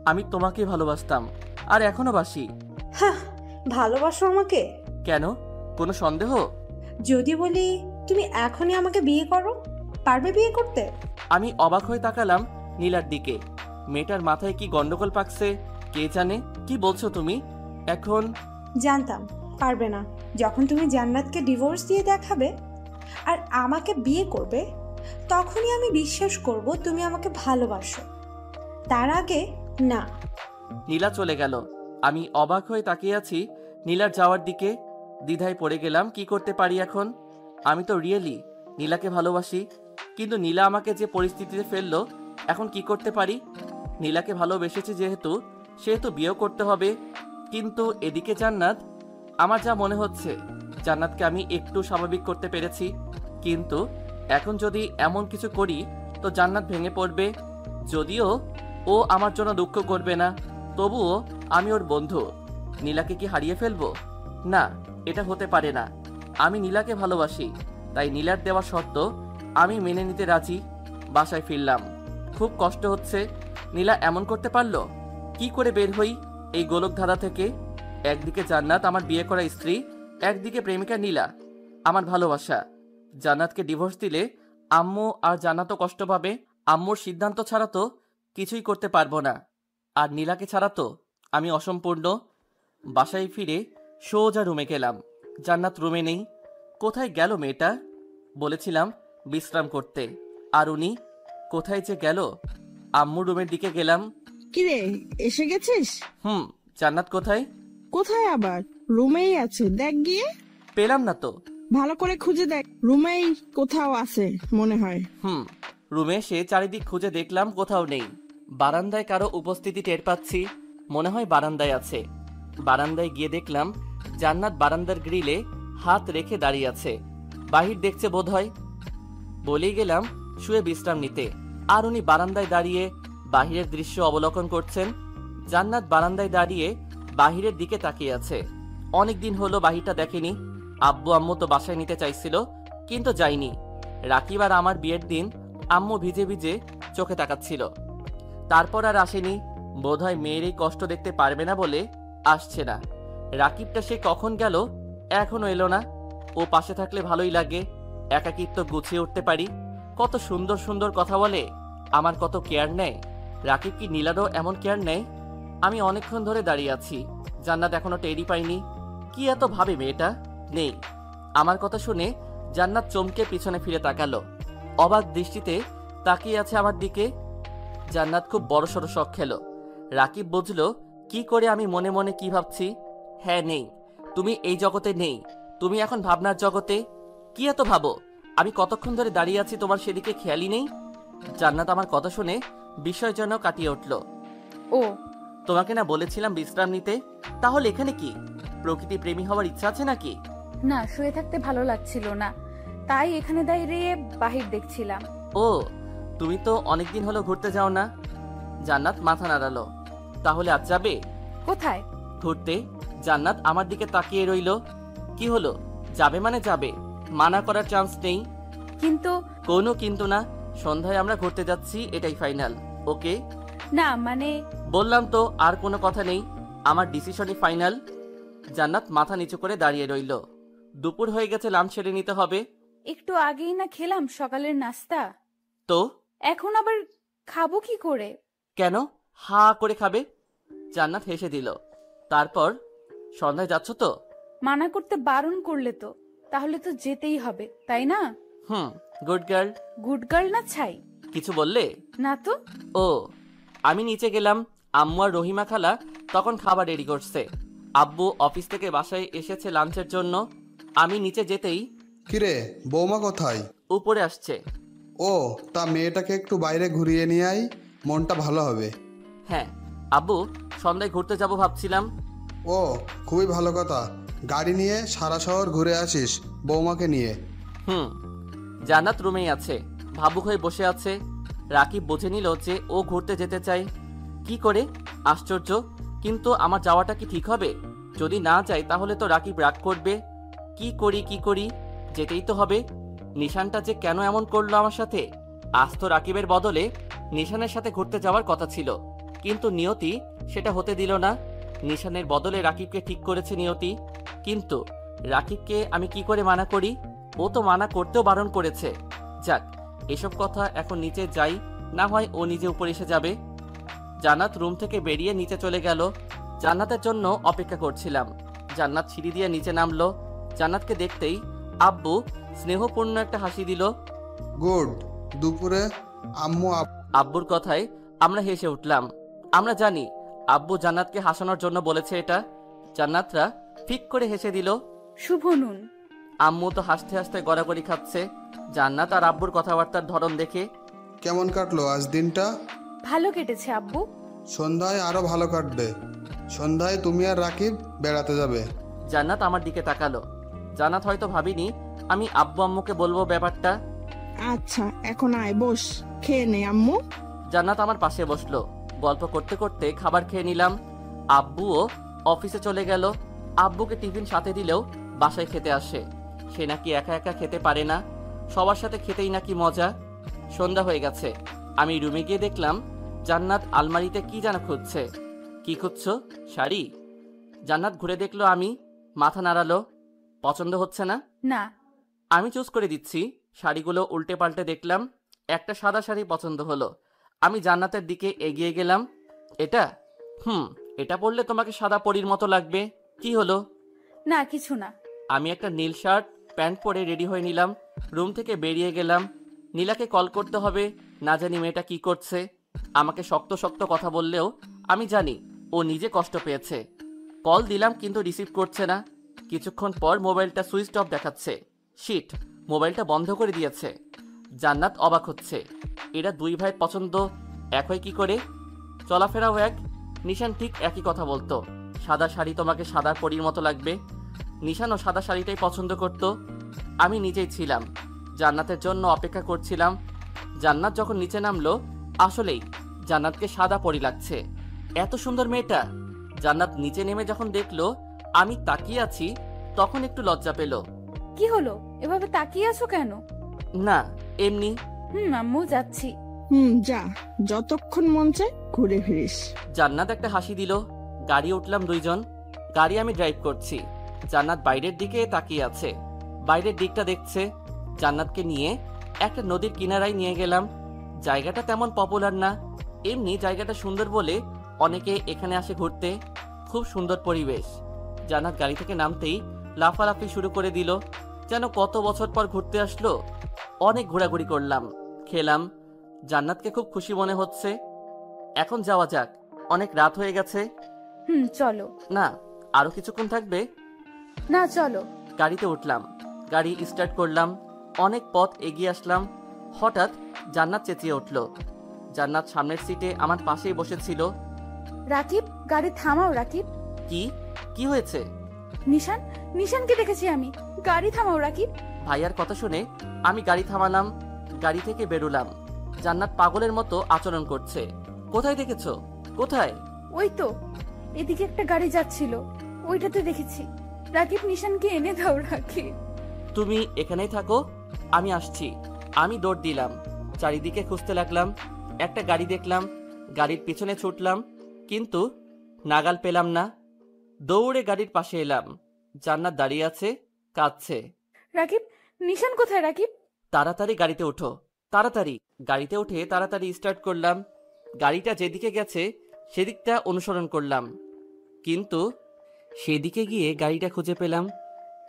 আমি তোমাকে ভালোবাসতাম, আর এখনো বাসি। হ্যাঁ, ভালোবাসো আমাকে? কেন, কোনো সন্দেহ? যদি বলি তুমি এখনই আমাকে বিয়ে করো, পারবে বিয়ে করতে? আমি অবাক হয়ে তাকালাম নীলার দিকে। মেয়েটার মাথায় কি গন্ডগোল পাকছে কে জানে। কি বলছো তুমি এখন? জানতাম পারবে না। যখন তুমি জান্নাতকে ডিভোর্স দিয়ে দেখাবে আর আমাকে বিয়ে করবে, তখনই আমি বিশ্বাস করব তুমি আমাকে ভালোবাসো। তার আগে না। নীলা চলে গেল। আমি অবাক হয়ে তাকিয়ে আছি নীলার যাওয়ার দিকে। দ্বিধায় পড়ে গেলাম, কি করতে পারি এখন। আমি তো রিয়েলি নীলাকে ভালোবাসি, কিন্তু নীলা আমাকে যে পরিস্থিতিতে ফেললো, এখন কি করতে পারি। নীলাকে ভালোবেসেছি সেহেতু বিয়েও করতে হবে। কিন্তু এদিকে জান্নাত, আমার যা মনে হচ্ছে জান্নাতকে আমি একটু স্বাভাবিক করতে পেরেছি, কিন্তু এখন যদি এমন কিছু করি তো জান্নাত ভেঙে পড়বে। যদিও ও আমার জন্য দুঃখ করবে না, তবুও আমি ওর বন্ধু। নীলাকে কি হারিয়ে ফেলবো? না, এটা হতে পারে না। আমি নীলাকে ভালোবাসি, তাই নীলার দেওয়া শর্ত আমি মেনে নিতে রাজি। বাসায় ফিরলাম, খুব কষ্ট হচ্ছে। নীলা এমন করতে পারলো? কি করে বের হই এই গোলকধাঁধা থেকে? একদিকে জান্নাত আমার বিয়ে করা স্ত্রী, একদিকে প্রেমিকা নীলা আমার ভালোবাসা। জান্নাতকে ডিভোর্স দিলে আম্মু আর জান্নাতও কষ্ট পাবে। আম্মুর সিদ্ধান্ত ছাড়া তো কিছুই করতে পারবো না। আর নীলাকে ছাড়া তো আমি অসম্পূর্ণ। বাসায় ফিরে সোজা রুমে গেলাম। জান্নাত রুমে নেই। কোথায় গেল মেয়েটা? বলেছিলাম বিশ্রাম করতে, আর উনি কোথায় যে গেল? আম্মুর রুমের দিকে গেলাম। কিরে, এসে গেছিস? জান্নাত কোথায়? কোথায় আবার? রুমেই আছে, দেখ গিয়ে। পেলাম না তো। ভালো করে খুঁজে দেখ, রুমেই কোথাও আছে মনে হয়। রুমে এসে চারিদিক খুঁজে দেখলাম, কোথাও নেই। বারান্দায় কারো উপস্থিতি টের পাচ্ছি, মনে হয় বারান্দায় আছে। বারান্দায় গিয়ে দেখলাম জান্নাত বারান্দার গ্রিলে হাত রেখে দাঁড়িয়ে আছে, বাহির দেখছে বোধহয়। বলেই গেলাম শুয়ে বিশ্রাম নিতে, আর উনি বারান্দায় দাঁড়িয়ে বাহিরের দৃশ্য অবলোকন করছেন। জান্নাত বারান্দায় দাঁড়িয়ে বাহিরের দিকে তাকিয়ে আছে। অনেকদিন হলো বাহিরটা দেখেনি। আব্বু আম্মু তো বাসায় নিতে চাইছিল, কিন্তু যাইনি। রাকিব আর আমার বিয়ের দিন আম্মু ভিজে ভিজে চোখে তাকাচ্ছিল, তারপর আর আসেনি। বোধহয় মেয়ের এই কষ্ট দেখতে পারবে না বলে আসছে না। রাকিবটা সে কখন গেল, এখনো এলো না। ও পাশে থাকলে ভালোই লাগে, একাকিত্ব গুছিয়ে উঠতে পারি। কত সুন্দর সুন্দর কথা বলে, আমার কত কেয়ার নেয়। রাকিব কি নীলারও এমন কেয়ার নেয়? আমি অনেকক্ষণ ধরে দাঁড়িয়ে আছি, জান্নাত এখনো টেরই পাইনি। কি এত ভাবে মেয়েটা? নেই। আমার কথা শুনে জান্নাত চমকে পিছনে ফিরে তাকালো, অবাক দৃষ্টিতে তাকিয়ে আছে আমার দিকে। জান্নাত খুব বড়সড় শখ খেলো। রাকিব বুঝলো কি করে আমি মনে মনে কি ভাবছি। হ্যাঁ, নেই, তুমি এই জগতে নেই, তুমি এখন ভাবনার জগতে। কি এত ভাবো? আমি কতক্ষণ ধরে দাঁড়িয়ে আছি, তোমার সেদিকে খেয়ালই নেই। জান্নাত আমার কথা শুনে বিষয় যেন কাটিয়ে উঠল। ও, তোমাকে না বলেছিলাম বিশ্রাম নিতে? তাহলে এখানে কি? প্রকৃতি প্রেমী হওয়ার ইচ্ছা আছে নাকি? না, শুয়ে থাকতে ভালো লাগছিল না, তাই এখানে দাঁড়িয়ে বাহির দেখছিলাম। ও, তুমি তো অনেকদিন হলো ঘুরতে যাও না। জান্নাত মাথা নাড়ালো। তাহলে আজ যাবে? কোথায়? ঘুরতে। জান্নাত আমার দিকে তাকিয়ে রইল। কি হলো? যাবে মানে যাবে, মানা করার চান্স নেই। কিন্তু কোনো কিন্তু না, সন্ধ্যায় আমরা ঘুরতে যাচ্ছি, এটাই ফাইনাল। ওকে? না মানে, বললাম তো, আর কোনো কথা নেই, আমার ডিসিশনই ফাইনাল। জান্নাত মাথা নিচু করে দাঁড়িয়ে রইল। দুপুর হয়ে গেছে, লাঞ্চ সেরে নিতে হবে। একটু আগেই না খেলাম সকালের নাস্তা, তো এখন আবার খাবো কি করে? কেন হা করে খাবে? জান্নাত হেসে দিল। তারপর, সন্ধ্যায় যাচ্ছ তো? মানা করতে বারণ করলে তো, তাহলে তো যেতেই হবে, তাই না? Good girl. গুড গার্ল না ছাই? কিছু বললে? না তো। ও, আমি নিচে গেলাম। আম্মু আর রহিমা খালা তখন খাবার রেডি করছে। আব্বু অফিস থেকে বাসায় এসেছে লাঞ্চের জন্য। আমি নিচে যেতেই, কিরে বৌমা কোথায়? উপরে আসছে। ও, তা মেয়েটাকে একটু বাইরে ঘুরিয়ে নিয়ে আই, মনটা ভালো হবে। হ্যাঁ আব্বু, সন্ধ্যায় ঘুরতে যাব ভাবছিলাম। ও, খুবই ভালো কথা। গাড়ি নিয়ে সারা শহর ঘুরে আসিস বৌমাকে নিয়ে। জান্নাত রুমেই আছে, ভাবুক হয়ে বসে আছে। রাকিব বুঝে নিল যে ও ঘুরতে যেতে চায়। কি করে? আশ্চর্য। কিন্তু আমার যাওয়াটা কি ঠিক হবে? যদি না যাই তাহলে তো রাকিব রাগ করবে। কি করি? যেতেই তো হবে। নিশানটা যে কেন এমন করলো আমার সাথে? আজ তো রাকিবের বদলে নিশানের সাথে ঘুরতে যাওয়ার কথা ছিল, কিন্তু নিয়তি সেটা হতে দিল না। নিশানের বদলে রাকিবকে ঠিক করেছে নিয়তি, কিন্তু রাকিবকে আমি কি করে মানা করি? ও তো মানা করতেও বারণ করেছে। যাক, এসব কথা এখন নিচে যাই, না হয় ও নিজে উপরে এসে যাবে। জান্নাত রুম থেকে বেরিয়ে নিচে চলে গেল। জান্নাতের জন্য অপেক্ষা করছিলাম। জান্নাত সিঁড়ি দিয়ে নিচে নামলো। জান্নাতকে দেখতেই আব্বু স্নেহপূর্ণ একটা হাসি দিল। গুড। দুপুরে আম্মু আব্বুর কথায় আমরা হেসে উঠলাম। আমরা জানি আব্বু জান্নাতকে হাসানোর জন্য বলেছে এটা। জান্নাতরা ঠিক করে হেসে দিল। শুভ নুন। আম্মু তো হাসতে হাসতে গড়াগড়ি খাচ্ছে জান্নাত আর আব্বুর কথাবার্তার ধরন দেখে। কেমন কাটলো আজ দিনটা? ভালো কেটেছে আব্বু। সন্ধ্যায় আরো ভালো কাটবে। সন্ধ্যায় তুমি আর রাকিব বেড়াতে যাবে। জান্নাত আমার দিকে তাকালো। জান্নাত হয়তো ভাবিনি আমি আব্বু আম্মুকে বলবো ব্যাপারটা। আচ্ছা, এখন আয়, বস, খেয়ে নে আম্মু। জান্নাত আমার পাশে বসলো। গল্প করতে করতে খাবার খেয়ে নিলাম। আব্বুও অফিসে চলে গেল। আব্বুকে টিফিন সাথে দিলেও বাসায় খেতে আসে। সে নাকি একা একা খেতে পারে না, সবার সাথে খেতেই নাকি মজা। সন্ধ্যা হয়ে গেছে। আমি রুমে গিয়ে দেখলাম জান্নাত আলমারিতে কি যেন খুঁজছে। কি খুঁজছো? শাড়ি? জান্নাত ঘুরে দেখলো, আমি মাথা নাড়ালো। পছন্দ হচ্ছে না? না। আমি চুজ করে দিচ্ছি। শাড়িগুলো উল্টে পাল্টে দেখলাম। একটা সাদা শাড়ি পছন্দ হলো, আমি জান্নাতের দিকে এগিয়ে গেলাম। এটা এটা পরলে তোমাকে সাদা পরীর মতো লাগবে। কি হলো? না কিছু না। আমি একটা নীল শার্ট প্যান্ট পরে রেডি হয়ে নিলাম, রুম থেকে বেরিয়ে গেলাম। নীলাকে কল করতে হবে, না জানি মেয়েটা কি করছে। আমাকে শক্ত শক্ত কথা বললেও আমি জানি ও নিজে কষ্ট পেয়েছে। কল দিলাম কিন্তু রিসিভ করছে না। কিছুক্ষণ পর মোবাইলটা সুইচ অফ দেখাচ্ছে। শিট, মোবাইলটা বন্ধ করে দিয়েছে। জান্নাত অবাক হচ্ছে, এরা দুই ভাইয়ের পছন্দ এক হয় কি করে? চলাফেরাও এক। নিশান ঠিক একই কথা বলতো, সাদা শাড়ি তোমাকে সাদা পরীর মতো লাগবে। নিশানও সাদা শাড়িটাই পছন্দ করত। আমি নিজেই ছিলাম, জান্নাতের জন্য অপেক্ষা করছিলাম। জান্নাত যখন নিচে নামলো, আসলেই জান্নাতকে সাদা পরী লাগছে। এত সুন্দর মেয়েটা। জান্নাত নিচে নেমে যখন দেখলো আমি তাকিয়ে আছি, তখন একটু লজ্জা পেল। কি হলো, এভাবে তাকিয়ে আছো কেন? না, এমনি। আম্মু যাচ্ছি। যা, যতক্ষণ মন চায় ঘুরে ফিরিস। জান্নাত একটা হাসি দিল। গাড়ি উঠলাম দুইজন। গাড়ি আমি ড্রাইভ করছি। জান্নাত বাইরের দিকে তাকিয়ে আছে, বাইরের দিকটা দেখছে। জান্নাতকে নিয়ে একটা নদীর কিনারায় নিয়ে গেলাম। জায়গাটা তেমন পপুলার না, এমনি জায়গাটা সুন্দর বলে অনেকে এখানে আসে ঘুরতে। খুব সুন্দর পরিবেশ। জান্নাত গাড়ি থেকে নামতেই লাফালাফি শুরু করে দিল, যেন কত বছর পর ঘুরতে আসলো। অনেক ঘোরাঘুরি করলাম, খেলাম। জান্নাতকে খুব খুশি মনে হচ্ছে। এখন যাওয়া যাক, অনেক রাত হয়ে গেছে। চলো। না, আরো কিছুক্ষণ থাকবে। না চলো। গাড়িতে উঠলাম, গাড়ি স্টার্ট করলাম। অনেক পথ এগিয়ে আসলাম। হঠাৎ জান্নাত চেঁচিয়ে উঠল। জান্নাত সামনের সিটে আমার পাশেই বসেছিল। রাকিব, গাড়ি থামাও রাকিব। কি কি হয়েছে? নিশানকে দেখেছি আমি, গাড়ি থামাও রাকিব। ভাইয়ার কথা শুনে আমি গাড়ি থামালাম, গাড়ি থেকে বেরোলাম। জান্নাত পাগলের মতো আচরণ করছে। কোথায় দেখেছো? কোথায়? ওই তো, এদিকে একটা গাড়ি যাচ্ছিল, ওইটাতে দেখেছি। রাকিব, নিশানকে এনে দাও রাকিব। তুমি এখানেই থাকো, আমি আসছি। আমি দৌড় দিলাম, চারিদিকে খুঁজতে লাগলাম। একটা গাড়ি দেখলাম, গাড়ির পিছনে ছুটলাম, কিন্তু নাগাল পেলাম না। দৌড়ে গাড়ির পাশে এলাম। জান্নাত দাঁড়িয়ে আছে, কাঁদছে। রাকিব, নিশান কোথায় রাকিব? তাড়াতাড়ি গাড়িতে ওঠো, তাড়াতাড়ি। গাড়িতে উঠে তাড়াতাড়ি স্টার্ট করলাম। গাড়িটা যেদিকে গেছে সেদিকটা অনুসরণ করলাম, কিন্তু সেদিকে গিয়ে গাড়িটা খুঁজে পেলাম।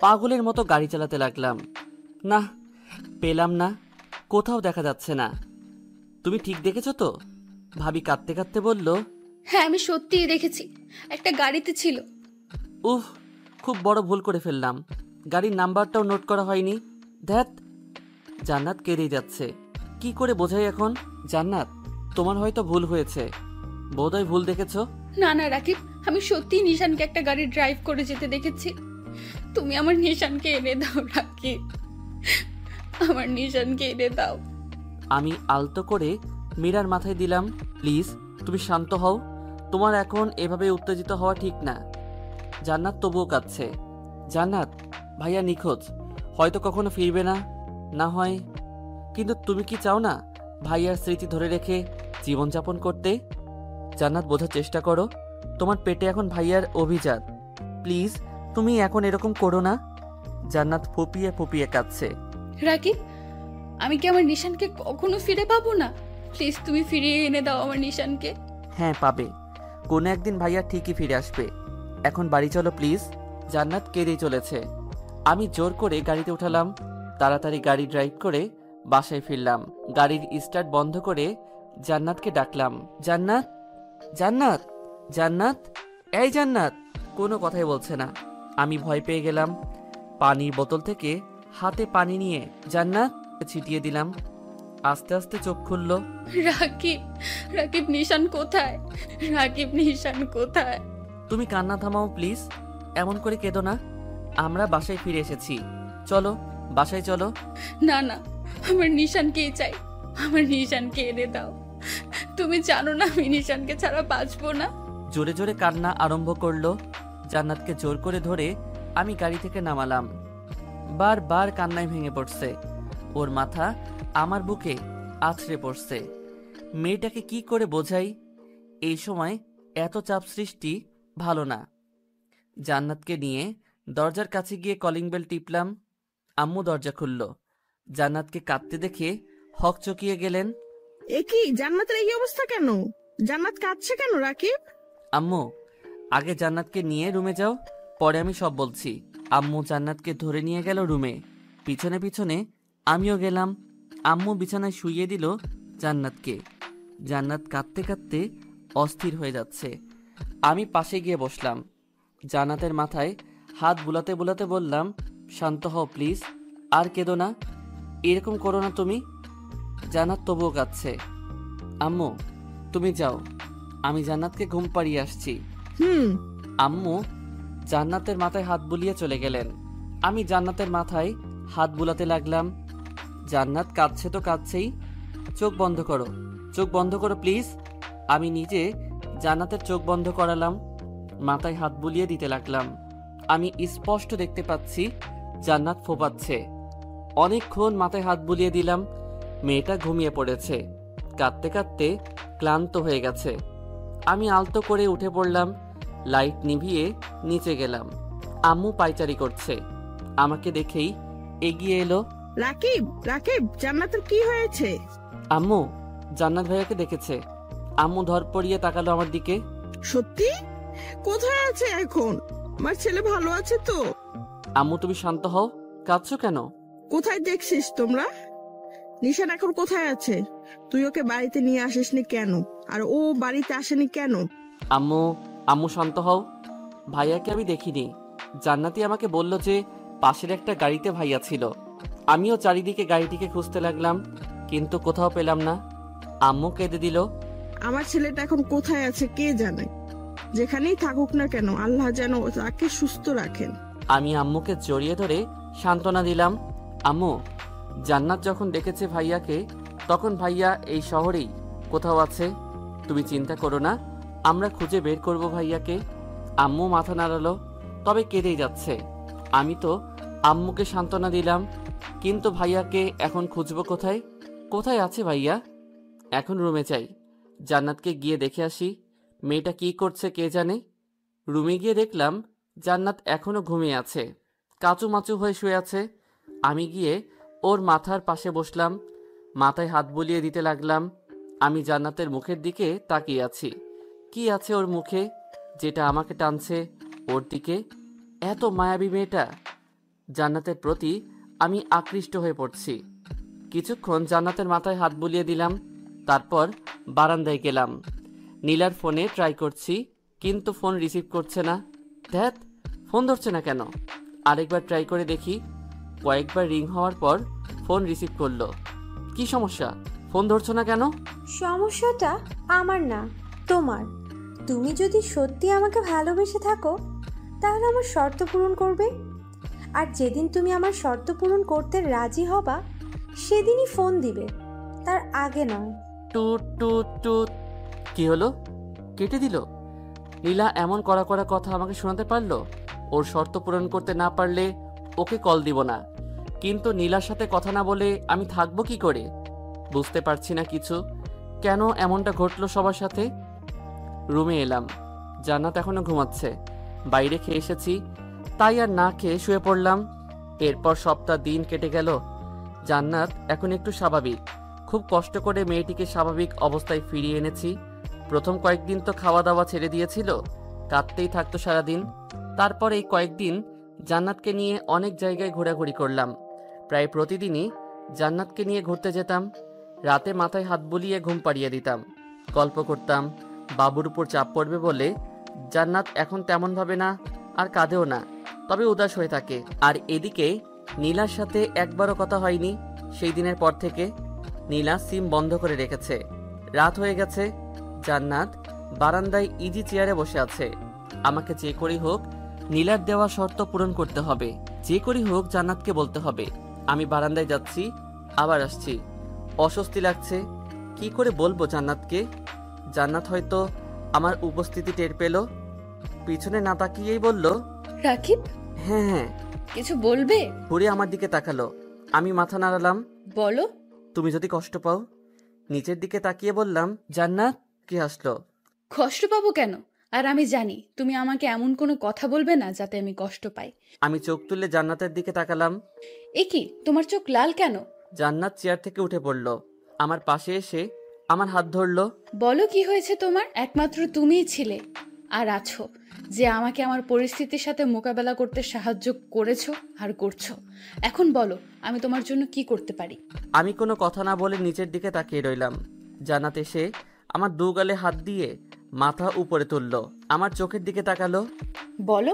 পাগলের মতো গাড়ি চালাতে লাগলাম। না, পেলাম না, কোথাও দেখা যাচ্ছে না। তুমি ঠিক দেখেছো তো? ভাবি কাঁদতে কাঁদতে বলল। হ্যাঁ, আমি সত্যিই দেখেছি, একটা গাড়িতে ছিল। উফ, খুব বড় ভুল করে ফেললাম। গাড়ির নাম্বারটাও নোট করা হয়নি। ধ্যাত। জান্নাত কেঁদেই যাচ্ছে। কি করে বোঝাই এখন? জান্নাত, তোমার হয়তো ভুল হয়েছে, বোধহয় ভুল দেখেছো। না না রাকিব, আমি সত্যিই নিশানকে একটা গাড়ি ড্রাইভ করে যেতে দেখেছি। তুমি আমার নিশানকে এনে দাও রাকিব, আমার নিশানকে এনে দাও। আমি আলতো করে মীরার মাথায় দিলাম। প্লিজ, তুমি শান্ত হও। তোমার এখন এভাবে উত্তেজিত হওয়া ঠিক না। জান্নাত তবুও কাঁদছে। জান্নাত, ভাইয়া নিখোঁজ, হয়তো কখনো ফিরবে না, না হয়। কিন্তু তুমি কি চাও না ভাইয়ার স্মৃতি ধরে রেখে জীবনযাপন করতে? জান্নাত, বোঝার চেষ্টা করো, তোমার পেটে এখন ভাইয়ার অভিজাত। প্লিজ, তুমি এখন এরকম করো না। জান্নাত ফুপিয়ে ফুপিয়ে কাঁদছে। রাকিব, আমি কি আমার নিশানকে কখনো ফিরে পাবো না? প্লিজ তুমি ফিরিয়ে এনে দাও আমার নিশানকে। হ্যাঁ, পাবে। কোনো একদিন ভাইয়া ঠিকই ফিরে আসবে। এখন বাড়ি চলো প্লিজ। জান্নাত কেঁদেই চলেছে। আমি জোর করে গাড়িতে উঠালাম। তাড়াতাড়ি গাড়ি ড্রাইভ করে বাসায় ফিরলাম। গাড়ির স্টার্ট বন্ধ করে জান্নাতকে ডাকলাম। জান্নাত, জান্নাত, জান্নাত, এই জান্নাত। কোনো কথাই বলছে না। আমি ভয় পেয়ে গেলাম। পানির বোতল থেকে হাতে পানি নিয়ে জান্নাত ছিটিয়ে দিলাম। আস্তে আস্তে চোখ খুলল। রাকিব, রাকিব নিশান কোথায়? রাকিব নিশান কোথায়? তুমি কান্না থামাও প্লিজ, এমন করে কেঁদো না। আমরা বাসায় ফিরে এসেছি, চলো বাসায় চলো। না না, আমার নিশানকেই চাই, আমার নিশানকে এনে দাও। তুমি জানো না আমি নিশানকে ছাড়া বাঁচবো না। জোরে জোরে কান্না আরম্ভ করলো। জান্নাতকে জোর করে ধরে আমি গাড়ি থেকে নামালাম। বারবার কান্নায় ভেঙে পড়ছে। ওর মাথা আমার বুকে আছড়ে পড়ছে। মেয়েটাকে কি করে বোঝাই? এই সময় এত চাপ সৃষ্টি ভালো না। জান্নাতকে নিয়ে দরজার কাছে গিয়ে কলিং বেল টিপলাম। আম্মু দরজা খুলল। জান্নাতকে কাঁদতে দেখে হকচকিয়ে গেলেন। এ কি জান্নাতের এই অবস্থা কেন? জান্নাত কাঁদছে কেন রাকিব? আম্মু, আগে জান্নাতকে নিয়ে রুমে যাও, পরে আমি সব বলছি। আম্মু জান্নাতকে ধরে নিয়ে গেল রুমে, পিছনে পিছনে আমিও গেলাম। আম্মু বিছানায় শুইয়ে দিল জান্নাতকে। জান্নাত কাঁদতে কাঁদতে অস্থির হয়ে যাচ্ছে। আমি পাশে গিয়ে বসলাম। জান্নাতের মাথায় হাত বুলাতে বুলাতে বললাম, শান্ত হও প্লিজ, আর কেঁদো না, এরকম করো না তুমি। জান্নাত তবুও কাঁদছে। আম্মু তুমি যাও, আমি জান্নাতকে ঘুম পাড়িয়ে আসছি। আম্মু জান্নাতের মাথায় হাত বুলিয়ে চলে গেলেন। আমি জান্নাতের মাথায় হাত বুলাতে লাগলাম। জান্নাত কাঁদছে তো কাঁদছেই, চোখ বন্ধ করো, চোখ বন্ধ করো প্লিজ। আমি নিজে জান্নাতের চোখ বন্ধ করালাম, মাথায় হাত বুলিয়ে দিতে লাগলাম। আমি স্পষ্ট দেখতে পাচ্ছি জান্নাত ফোপাচ্ছে। অনেকক্ষণ মাথায় হাত বুলিয়ে দিলাম। মেয়েটা ঘুমিয়ে পড়েছে, কাঁদতে কাঁদতে ক্লান্ত হয়ে গেছে। আমি আলতো করে উঠে পড়লাম, লাইট নিভিয়ে নিচে গেলাম। আম্মু পায়চারি করছে, আমাকে দেখেই এগিয়ে এলো। রাকিব, রাকিব, জান্নাতের কি হয়েছে? আম্মু জান্নাত ভাইয়াকে দেখেছে। আম্মু ধরপড়িয়ে তাকালো আমার দিকে। সত্যি? কোথায় আছে এখন? আমার ছেলে ভালো আছে তো? আম্মু তুমি শান্ত হও, কাঁদছো কেন? কোথায় দেখছিস তোমরা? নিশান এখন কোথায় আছে? তুই ওকে বাড়িতে নিয়ে আসিসনি কেন? আর ও বাড়িতে আসেনি কেন? আম্মু আম্মু শান্ত হও, ভাইয়াকে আমি দেখিনি। জান্নাতি আমাকে বলল যে পাশের একটা গাড়িতে ভাইয়া ছিল। আমিও চারিদিকে গাড়িটিকে খুঁজতে লাগলাম, কিন্তু কোথাও পেলাম না। আম্মু কেঁদে দিল। আমার ছেলেটা এখন কোথায় আছে কে জানে? যেখানেই থাকুক না কেন, আল্লাহ যেন তাকে সুস্থ রাখেন। আমি আম্মুকে জড়িয়ে ধরে সান্ত্বনা দিলাম। আম্মু, জান্নাত যখন দেখেছে ভাইয়াকে, তখন ভাইয়া এই শহরেই কোথাও আছে। তুমি চিন্তা করো না, আমরা খুঁজে বের করব ভাইয়াকে। আম্মু মাথা নাড়ালো, তবে কেঁদেই যাচ্ছে। আমি তো আম্মুকে সান্ত্বনা দিলাম, কিন্তু ভাইয়াকে এখন খুঁজবো কোথায়? কোথায় আছে ভাইয়া? এখন রুমে চাই, জান্নাতকে গিয়ে দেখে আসি মেয়েটা কি করছে কে জানে। রুমে গিয়ে দেখলাম জান্নাত এখনো ঘুমিয়ে আছে, কাচুমাচু হয়ে শুয়ে আছে। আমি গিয়ে ওর মাথার পাশে বসলাম, মাথায় হাত বুলিয়ে দিতে লাগলাম। আমি জান্নাতের মুখের দিকে তাকিয়ে আছি। কি আছে ওর মুখে যেটা আমাকে টানছে ওর দিকে? এত মায়াবী মেয়েটা। জান্নাতের প্রতি আমি আকৃষ্ট হয়ে পড়ছি। কিছুক্ষণ জান্নাতের মাথায় হাত বুলিয়ে দিলাম, তারপর বারান্দায় গেলাম। নীলার ফোনে ট্রাই করছি, কিন্তু ফোন রিসিভ করছে না। ধ্যাত, ফোন ধরছে না কেন? আরেকবার ট্রাই করে দেখি। কয়েকবার রিং হওয়ার পর ফোন রিসিভ করলো। কি সমস্যা, ফোন ধরছো না কেন? সমস্যাটা আমার না, তোমার। তুমি যদি সত্যি আমাকে ভালোবেসে থাকো, তাহলে আমার শর্ত পূরণ করবে। আর যেদিন তুমি আমার শর্ত পূরণ করতে রাজি হবা, সেদিনই ফোন দিবে, তার আগে নয়। টুট টুট টুট। কি হলো? কেটে দিল? নীলা এমন কড়া কড়া কথা আমাকে শোনাতে পারলো? ওর শর্ত পূরণ করতে না পারলে ওকে কল দিব না, কিন্তু নীলার সাথে কথা না বলে আমি থাকবো কি করে? বুঝতে পারছি না কিছু, কেন এমনটা ঘটলো সবার সাথে। রুমে এলাম, জান্নাত এখনো ঘুমাচ্ছে। বাইরে খেয়ে এসেছি, তাই আর না খেয়ে শুয়ে পড়লাম। এরপর সপ্তাহ দিন কেটে গেল। জান্নাত এখন একটু স্বাভাবিক। খুব কষ্ট করে মেয়েটিকে স্বাভাবিক অবস্থায় ফিরিয়ে এনেছি। প্রথম কয়েকদিন তো খাওয়া দাওয়া ছেড়ে দিয়েছিল, কাঁদতেই থাকতো সারাদিন। তারপর এই কয়েকদিন জান্নাতকে নিয়ে অনেক জায়গায় ঘোরাঘুরি করলাম। প্রায় প্রতিদিনই জান্নাতকে নিয়ে ঘুরতে যেতাম। রাতে মাথায় হাত বুলিয়ে ঘুম পাড়িয়ে দিতাম, গল্প করতাম। বাবুর উপর চাপ পড়বে বলে জান্নাত এখন তেমন ভাবে না, আর কাঁদেও না, তবে উদাস হয়ে থাকে। আর এদিকে নীলার সাথে একবারও কথা হয়নি সেই দিনের পর থেকে। নীলা সিম বন্ধ করে রেখেছে। রাত হয়ে গেছে। জান্নাত বারান্দায় ইজি চেয়ারে বসে আছে। আমাকে যে করেই হোক নীলার দেওয়া শর্ত পূরণ করতে হবে। যে করেই হোক জান্নাতকে বলতে হবে। আমি বারান্দায় যাচ্ছি, আবার আসছি। অস্বস্তি লাগছে, কি করে বলবো জান্নাতকে? জান্নাত হয়তো আমার উপস্থিতি টের পেল, পিছনে না তাকিয়েই বলল, রাকিব, হ্যাঁ হ্যাঁ। কিছু বলবে? ঘুরে আমার দিকে তাকালো। আমি মাথা নাড়ালাম। বলো। তুমি যদি কষ্ট পাও? নিচের দিকে তাকিয়ে বললাম। জান্নাত, কি আসলো? কষ্ট পাবো কেন? আর আমি জানি তুমি আমাকে এমন কোনো কথা বলবে না যাতে আমি কষ্ট পাই। আমি চোখ তুলে জান্নাতের দিকে তাকালাম। এ কি, তোমার চোখ লাল কেন? জান্নাত চেয়ার থেকে উঠে পড়ল, আমার পাশে এসে আমার হাত ধরলো। বলো কি হয়েছে তোমার? একমাত্র তুমিই ছিলে আর আছো যে আমাকে আমার পরিস্থিতির সাথে মোকাবেলা করতে সাহায্য করেছো আর করছো। এখন বলো আমি তোমার জন্য কি করতে পারি। আমি কোনো কথা না বলে নিচের দিকে তাকিয়ে রইলাম। জান্নাত এসে আমার দু গালে হাত দিয়ে মাথা উপরে তুলল, আমার চোখের দিকে তাকালো। বলো।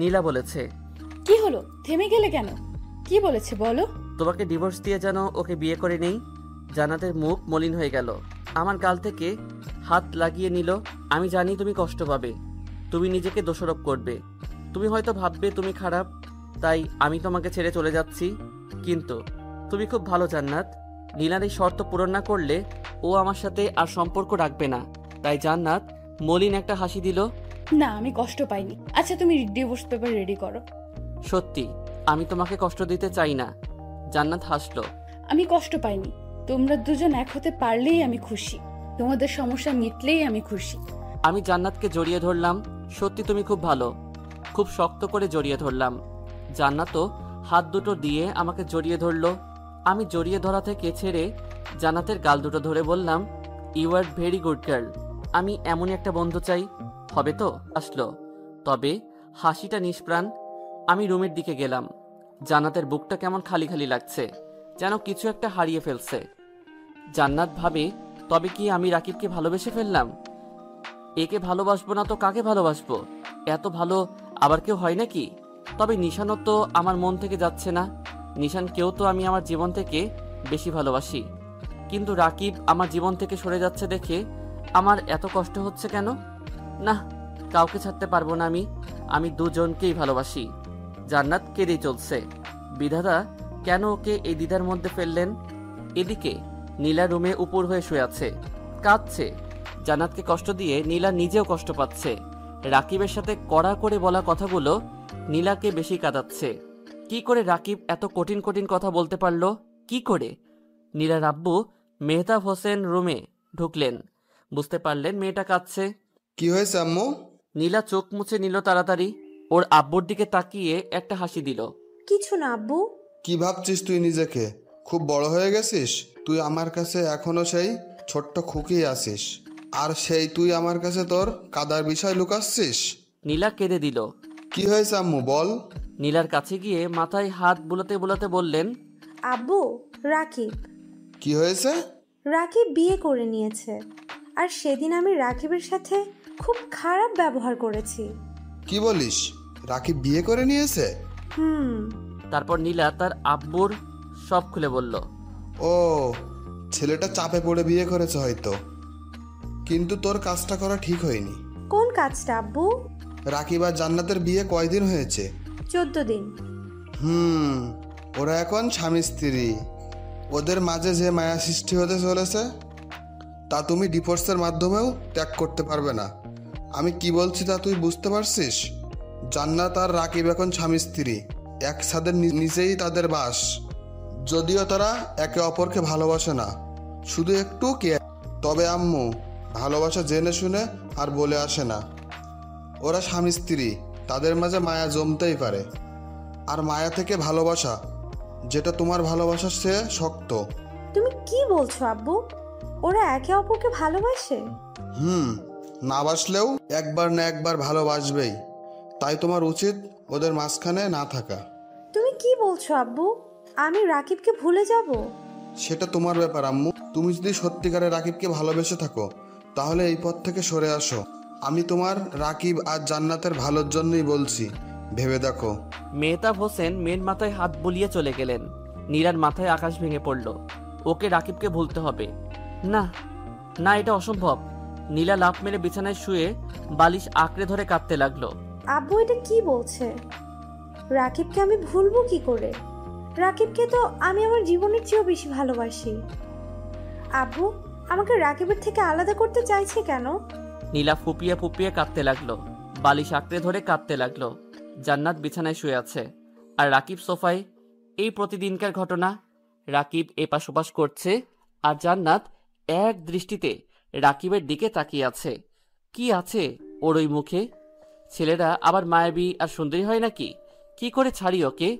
নীলা বলেছে। কি হলো, থেমে গেলে কেন? কি বলেছে বলো। তোমাকে ডিভোর্স দিয়ে যেন ওকে বিয়ে করে নেই। জান্নাতের মুখ মলিন হয়ে গেল, আমার গাল থেকে হাত লাগিয়ে নিল। আমি জানি তুমি কষ্ট পাবে, তুমি নিজেকে দোষারোপ করবে, তুমি হয়তো ভাববে তুমি খারাপ, তাই আমি তোমাকে ছেড়ে চলে যাচ্ছি। কিন্তু তুমি খুব ভালো জান্নাত, নীলার এই শর্ত পূরণ না করলে ও আমার সাথে আর সম্পর্ক রাখবে না। তাই জান্নাত মলিন একটা হাসি দিল। না, আমি কষ্ট পাইনি। আচ্ছা তুমি ডিভোর্স পেপার রেডি করো। সত্যি আমি তোমাকে কষ্ট দিতে চাই না। জান্নাত হাসলো। আমি কষ্ট পাইনি, তোমরা দুজন এক হতে পারলেই আমি খুশি, তোমাদের সমস্যা মিটলেই আমি খুশি। আমি জান্নাতকে জড়িয়ে ধরলাম। সত্যি তুমি খুব ভালো। খুব শক্ত করে জড়িয়ে ধরলাম। জান্নাতও হাত দুটো দিয়ে আমাকে জড়িয়ে ধরলো। আমি জড়িয়ে ধরা থেকে ছেড়ে জান্নাতের গাল দুটো ধরে বললাম, you are very good girl. আমি এমনই একটা বন্ধু চাই। হবে তো? আসলো, তবে হাসিটা নিষ্প্রাণ। আমি রুমের দিকে গেলাম। জান্নাতের বুকটা কেমন খালি খালি লাগছে, যেন কিছু একটা হারিয়ে ফেলছে। জান্নাত ভাবে, তবে কি আমি রাকিবকে ভালোবেসে ফেললাম? একে ভালোবাসবো না তো কাকে ভালোবাসবো? এত ভালো আবার কেউ হয় নাকি? তবে নিশানও তো আমার মন থেকে যাচ্ছে না। নিশানকেও তো আমি আমার জীবন থেকে বেশি ভালোবাসি। কিন্তু রাকিব আমার জীবন থেকে সরে যাচ্ছে দেখে আমার এত কষ্ট হচ্ছে কেন? না, কাউকে ছাড়তে পারবো না আমি দুজনকেই ভালোবাসি। জান্নাত কেঁদেই চলছে। বিধাতা কেন ওকে এই দ্বিধার মধ্যে ফেললেন? এদিকে নীলা রুমে উপর হয়ে শুয়ে আছে, কাঁদছে। জান্নাতকে কষ্ট দিয়ে নীলা নিজেও কষ্ট পাচ্ছে। রাকিবের সাথে কড়া করে বলা কথাগুলো নীলাকে বেশি কাঁদাচ্ছে। কি করে রাকিব এত কঠিন কঠিন কথা বলতে পারলো? কি করে? নীলার আব্বু মেহতাব হোসেন রুমে ঢুকলেন, বুঝতে পারলেন মেয়েটা কাঁদছে। কি হয়েছে আম্মু? নীলা চোখ মুছে নিল তাড়াতাড়ি। ওর আব্বুর দিকে তাকিয়ে একটা হাসি দিল। কিছু না আব্বু। কি ভাবছিস তুই নিজেকে? খুব বড় হয়ে গেছিস? তুই আমার কাছে এখনো সেই ছোট্ট খুকিই আছিস, আর সেই তুই আমার কাছে তোর কাদার বিষয় লুকাচ্ছিস। নীলা কেঁদে দিল। কি হয়েছে আম্মু বল। নীলার কাছে গিয়ে মাথায় হাত বুলাতে বুলাতে বললেন, আব্বু, রাকিব। কি হয়েছে? রাকিব বিয়ে করে নিয়েছে, আর সেদিন আমি রাকিবের সাথে খুব খারাপ ব্যবহার করেছি। কি বলিস? রাকিব বিয়ে করে নিয়েছে? তারপর নীলা তার আব্বুর সব খুলে বলল। ও, ছেলেটা চাপে পড়ে বিয়ে করেছে হয়তো, কিন্তু তোর কাজটা করা ঠিক হয়নি। কোন কাজটা আব্বু? রাকিব আর জান্নাতের বিয়ে কয়দিন হয়েছে? 14 দিন। ওরা এখন স্বামী স্ত্রী। ওদের মাঝে যে মায়া সৃষ্টি হতে চলেছে তা তুমি ডিভোর্সের মাধ্যমেও ত্যাগ করতে পারবে না। আমি কি বলছি তা তুই বুঝতে পারছিস? জান্নাত আর রাকিব এখন স্বামী স্ত্রী, এক ছাদের নিচেই তাদের বাস। যদিও তারা একে অপরকে ভালোবাসে না, শুধু একটু কেয়ার। তবে আম্মু, ভালোবাসা জেনে শুনে আর বলে আসে না। ওরা স্বামী স্ত্রী, তাদের মাঝে মায়া জমতেই পারে। আর মায়া থেকে ভালোবাসা, যেটা তোমার ভালোবাসার চেয়ে শক্ত। তুমি কি বলছো আব্বু? ওরা একে অপরকে ভালোবাসে? না বাসলেও একবার না একবার ভালোবাসবেই। তাই তোমার উচিত ওদের মাঝখানে না থাকা। তুমি কি বলছো আব্বু? আমি রাকিবকে ভুলে যাব? সেটা তোমার ব্যাপার আম্মু। তুমি যদি সত্যিকারে রাকিবকে ভালোবেসে থাকো তাহলে এই পথ থেকে সরে আসো। আমি তোমার রাকিব আর জান্নাতের ভালোর জন্যই বলছি, ভেবে দেখো। মেহতাব হোসেন মেয়ের মাথায় হাত বুলিয়ে চলে গেলেন। নীলার মাথায় আকাশ ভেঙে পড়ল। ওকে রাকিবকে ভুলতে হবে। না না, এটা অসম্ভব। নীলা লাফ মেরে বিছানায় শুয়ে বালিশ আঁকড়ে ধরে কাঁদতে লাগলো। আব্বু এটা কি বলছে? রাকিবকে আমি ভুলবো কি করে? রাকিবকে তো আমি আমার জীবনের চেয়েও বেশি ভালোবাসি। আব্বু আমাকে রাকিবের থেকে আলাদা করতে চাইছে কেন? নীলা ফুপিয়ে ফুপিয়ে কাঁদতে লাগলো, বালিশ আঁকড়ে ধরে কাঁদতে লাগলো। জান্নাত বিছানায় শুয়ে আছে আর রাকিব সোফায়। এই প্রতিদিনকার ঘটনা। রাকিব এপাশ ওপাশ করছে আর জান্নাত এক দৃষ্টিতে রাকিবের দিকে তাকিয়ে আছে। কি আছে ওর ওই মুখে? ছেলেরা আবার মায়াবী আর সুন্দরী হয় নাকি? কি করে ছাড়ি ওকে,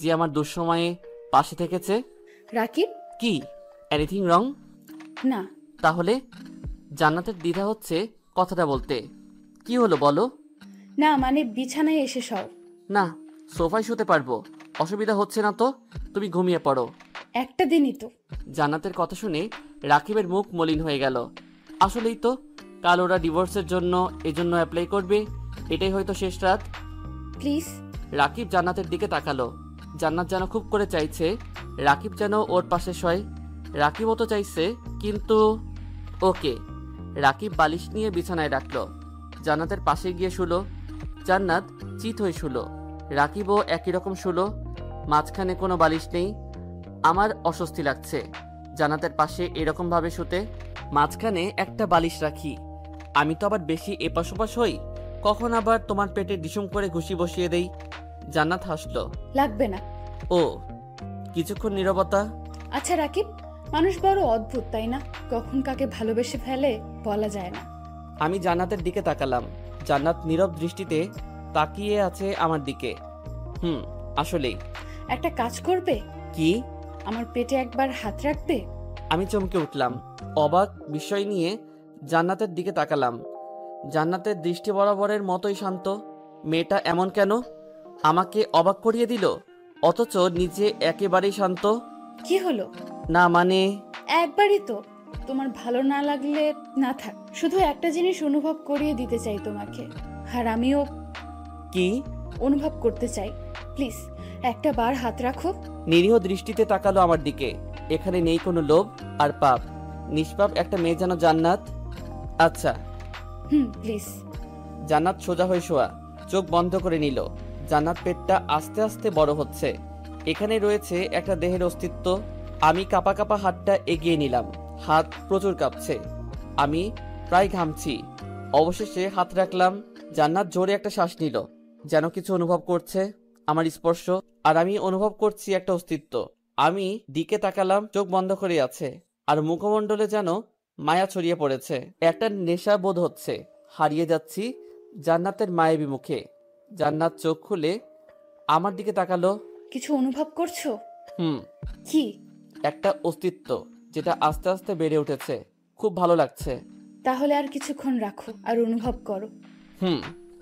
যে আমার দুঃসময়ে পাশে থেকেছে? রাকিব, কি, এনিথিং রং? না, তাহলে? জান্নাতের দ্বিধা হচ্ছে কথাটা বলতে। কি হলো বলো? না মানে বিছানায় এসে সব। না, সোফায় শুতে পারবো, অসুবিধা হচ্ছে না তো। তুমি ঘুমিয়ে পড়ো। একটা দিনই তো। জান্নাতের কথা শুনে রাকিবের মুখ মলিন হয়ে গেল। আসলেই তো, কাল ওরা ডিভোর্সের জন্য এজন্য অ্যাপ্লাই করবে। এটাই হয়তো শেষ রাত। প্লিজ। রাকিব জান্নাতের দিকে তাকালো। জান্নাত যেন খুব করে চাইছে রাকিব যেন ওর পাশে শয়। রাকিবও তো চাইছে, কিন্তু ওকে। রাকিব বালিশ নিয়ে বিছানায় রাখলো, জান্নাতের পাশে গিয়ে শুলো। জান্নাত চিত হয়ে শুলো, রাকিবও একই রকম শুলো। মাঝখানে কোনো বালিশ নেই। আমার অস্বস্তি লাগছে জান্নাতের পাশে এরকম ভাবে শুতে। মাঝখানে একটা বালিশ রাখি, আমি তো আবার বেশি এপাশ ওপাশ হই। কখন আবার তোমার পেটে ডিসুম করে ঘুষি বসিয়ে দেই। জান্নাত হাসলো। লাগবে না। ও। কিছুক্ষণ নীরবতা। আচ্ছা রাকিব, মানুষ বড় অদ্ভুত তাই না? কখন কাকে ভালোবেসে ফেলে বলা যায় না। আমি জান্নাতের দিকে তাকালাম। জান্নাত নীরব দৃষ্টিতে তাকিয়ে আছে আমার দিকে। আসলেই। একটা কাজ করবে? কি? আমার পেটে একবার হাত রাখবে? আমি চমকে উঠলাম, অবাক বিষয় নিয়ে জান্নাতের দিকে তাকালাম। জান্নাতের দৃষ্টি বরাবরের মতোই শান্ত। মেয়েটা এমন কেন? আমাকে অবাক করিয়ে দিল, অথচ নিজে একেবারেই শান্ত। কি হলো? না মানে? একবারই তো। তোমার ভালো না লাগলে না থাক, শুধু একটা জিনিস অনুভব করিয়ে দিতে চাই তোমাকে, আর আমিও কি অনুভব করতে চাই। প্লিজ একটা বার হাত রাখো। নিরীহ দৃষ্টিতে তাকালো আমার দিকে। এখানে নেই কোনো লোভ আর পাপ, নিষ্পাপ একটা মেয়ে যেন জান্নাত। আচ্ছা। প্লিজ। জান্নাত সোজা হয়ে শোয়া, চোখ বন্ধ করে নিল। জান্নাত পেটটা আস্তে আস্তে বড় হচ্ছে। এখানে রয়েছে একটা দেহের অস্তিত্ব। আমি কাঁপা কাঁপা হাতটা এগিয়ে নিলাম। হাত প্রচুর কাঁপছে, আমি প্রায় ঘামছি। অবশেষে হাত রাখলাম। জান্নাত জোরে একটা শ্বাস নিল, যেন কিছু অনুভব করছে আমার স্পর্শ, আর আমি অনুভব করছি একটা অস্তিত্ব। আমি দিকে তাকালাম, চোখ বন্ধ করে আছে, আর মুখমণ্ডলে যেন মায়া ছড়িয়ে পড়েছে। একটা নেশা বোধ হচ্ছে, হারিয়ে যাচ্ছি জান্নাতের মায়াবী মুখে। জান্নাত চোখ খুলে আমার দিকে তাকালো। কিছু অনুভব করছো? কি? একটা অস্তিত্ব, যেটা আস্তে আস্তে বেড়ে উঠেছে। খুব ভালো লাগছে। তাহলে আর কিছুক্ষণ রাখো আর অনুভব করো।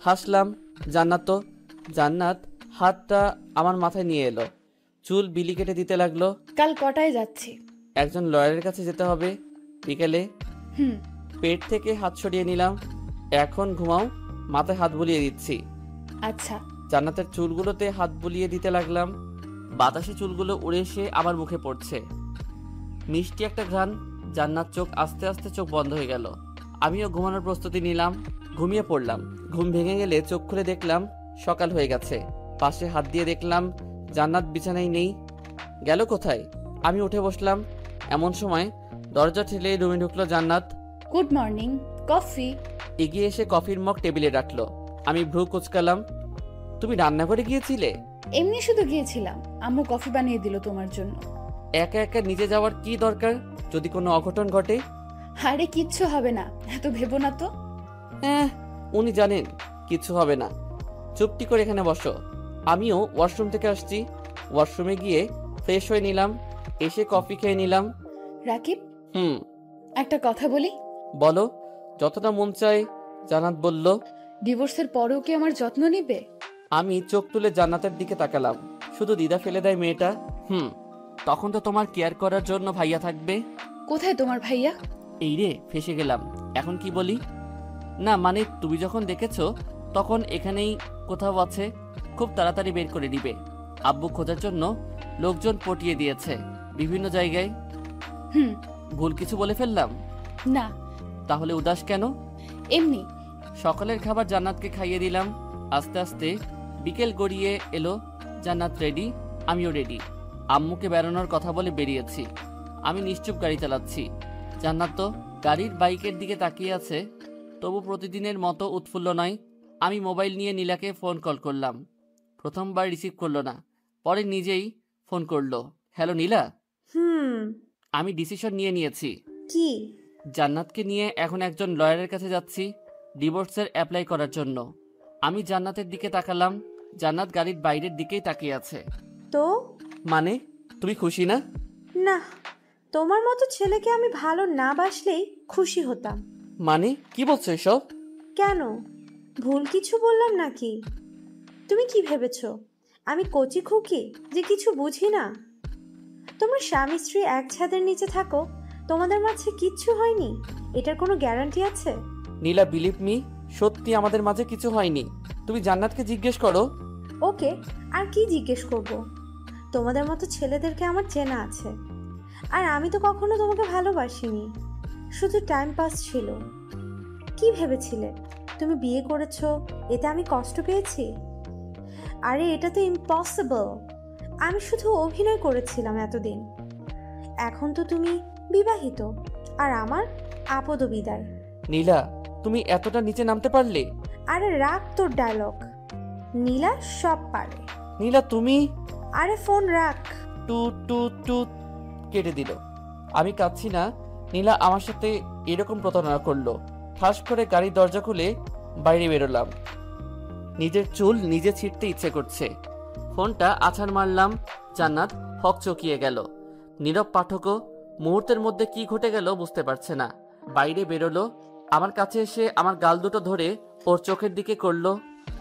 হাসলাম। জান্নাত হাতটা আমার মাথায় নিয়ে এলো, চুল বিলি কেটে দিতে লাগলো। কাল কটায় যাচ্ছি? একজন লয়ারের কাছে যেতে হবে বিকেলে। পেট থেকে হাত সরিয়ে নিলাম। এখন ঘুমাও, মাথায় হাত বুলিয়ে দিচ্ছি। আচ্ছা। জান্নাতের চুলগুলোতে হাত বুলিয়ে দিতে লাগলাম। বাতাসে চুলগুলো উড়ে এসে আমার মুখে পড়ছে, মিষ্টি একটা ঘ্রাণ। জান্নাত আস্তে আস্তে চোখ বন্ধ হয়ে গেল। আমিও ঘুমানোর প্রস্তুতি নিলাম। ঘুমিয়ে পড়লাম। ঘুম ভেঙে গেলে চোখ খুলে দেখলাম সকাল হয়ে গেছে। পাশে হাত দিয়ে দেখলাম জান্নাত বিছানায় নেই। গেল কোথায়? আমি উঠে বসলাম। এমন সময় দরজা ঠেলে রুমে ঢুকলো জান্নাত। Good morning. কফি? এগিয়ে এসে কফির মগ টেবিলে রাখলো। আমি ভ্রু কুচকালাম। তুমি রান্নাঘরে গিয়েছিলে? এমনি শুধু গিয়েছিলাম, আম্মু কফি বানিয়ে দিল তোমার জন্য। একা একা নিচে যাওয়ার কি দরকার, যদি কোনো অঘটন ঘটে? আরে কিচ্ছু হবে না, এত ভেবো না তো। উনি জানেন কিচ্ছু হবে না। চুপটি করে এখানে বসো। আমিও ওয়াশরুম থেকে আসছি। ওয়াশরুমে গিয়ে ফ্রেশ হয়ে নিলাম, এসে কফি খেয়ে নিলাম। রাকিব, একটা কথা বলি? বলো, যতটা মন চায়। জান্নাত বলল। ডিভোর্সের পরেও কি আমার যত্ন নিবে? আমি চোখ তুলে জান্নাতের দিকে তাকালাম। শুধু দ্বিধা ফেলে দেয় মেয়েটা। তখন তো তোমার কেয়ার করার জন্য ভাইয়া থাকবে। কোথায় তোমার ভাইয়া? এই রে, ফেসে গেলাম। এখন কি বলি? না মানে তুমি যখন দেখেছো তখন এখানেই কোথাও আছে, খুব তাড়াতাড়ি বের করে দিবে। আব্বু খোঁজার জন্য লোকজন পটিয়ে দিয়েছে বিভিন্ন জায়গায়। ভুল কিছু বলে ফেললাম? না। তাহলে উদাস কেন? এমনি। সকালের খাবার জান্নাতকে খাইয়ে দিলাম। আস্তে আস্তে বিকেল গড়িয়ে এলো। জান্নাত রেডি, আমিও রেডি। আম্মুকে বেরোনোর কথা বলে বেরিয়েছি। আমি নিশ্চুপ গাড়ি চালাচ্ছি। জান্নাত তো গাড়ির বাইকের দিকে তাকিয়ে আছে, তবু প্রতিদিনের মতো উৎফুল্ল নয়। আমি মোবাইল নিয়ে নীলাকে ফোন কল করলাম। প্রথমবার রিসিভ করলো না, পরে নিজেই ফোন করলো। হ্যালো নীলা। আমি ডিসিশন নিয়ে নিয়েছি। কি? জান্নাতকে নিয়ে এখন একজন লয়ারের কাছে যাচ্ছি ডিভোর্সের অ্যাপ্লাই করার জন্য। আমি জান্নাতের দিকে তাকালাম। জান্নাত গাড়ির বাইরের দিকেই তাকিয়ে আছে। তো মানে তুমি খুশি না? না, তোমার মতো ছেলেকে আমি ভালো না বাসলেই খুশি হতাম। মানে কি বলছো এসব? কেন, ভুল কিছু বললাম নাকি? তুমি কি ভেবেছো আমি কচি খুকি যে কিছু বুঝি না? তোমরা স্বামী স্ত্রী এক ছাদের নিচে থাকো, তোমাদের মাঝে কিচ্ছু হয়নি, এটার কোনো গ্যারান্টি আছে? নীলা, বিলিভ মি, সত্যি আমাদের মাঝে কিছু হয়নি। তুমি জান্নাতকে জিজ্ঞেস করো। ওকে, আর কি জিজ্ঞেস করব? তোমাদের মতো ছেলেদেরকে আমার চেনা আছে, আর আমি তো কখনো তোমাকে ভালোবাসিনি, শুধু টাইম পাস ছিল। কি ভেবেছিলে তুমি বিয়ে করেছো এতে আমি কষ্ট পেয়েছি? আরে এটা তো ইম্পসিবল। আমি শুধু অভিনয় করেছিলাম এতদিন। এখন তো তুমি বিবাহিত, আর আমার আপদ বিদায়। নীলা, তুমি এতটা নিচে নামতে পারলে? আরে রাখ তোর ডায়লগ, নীলা সব পারে। নীলা তুমি। আরে ফোন রাখ। টু টু টু কেটে দিল। আমি কাঁদছি না, নীলা আমার সাথে এরকম প্রতারণা করলো। ঠাস করে গাড়ির দরজা খুলে বাইরে বেরোলাম। নিজের চুল নিজে ছিঁড়তে ইচ্ছে করছে। ফোনটা আছাড় মারলাম। জান্নাত হকচকিয়ে গেল। নীরব পাঠকও মুহূর্তের মধ্যে কি ঘটে গেল বুঝতে পারছে না। বাইরে বেরোলো, আমার কাছে এসে আমার গাল দুটো ধরে ওর চোখের দিকে করলো।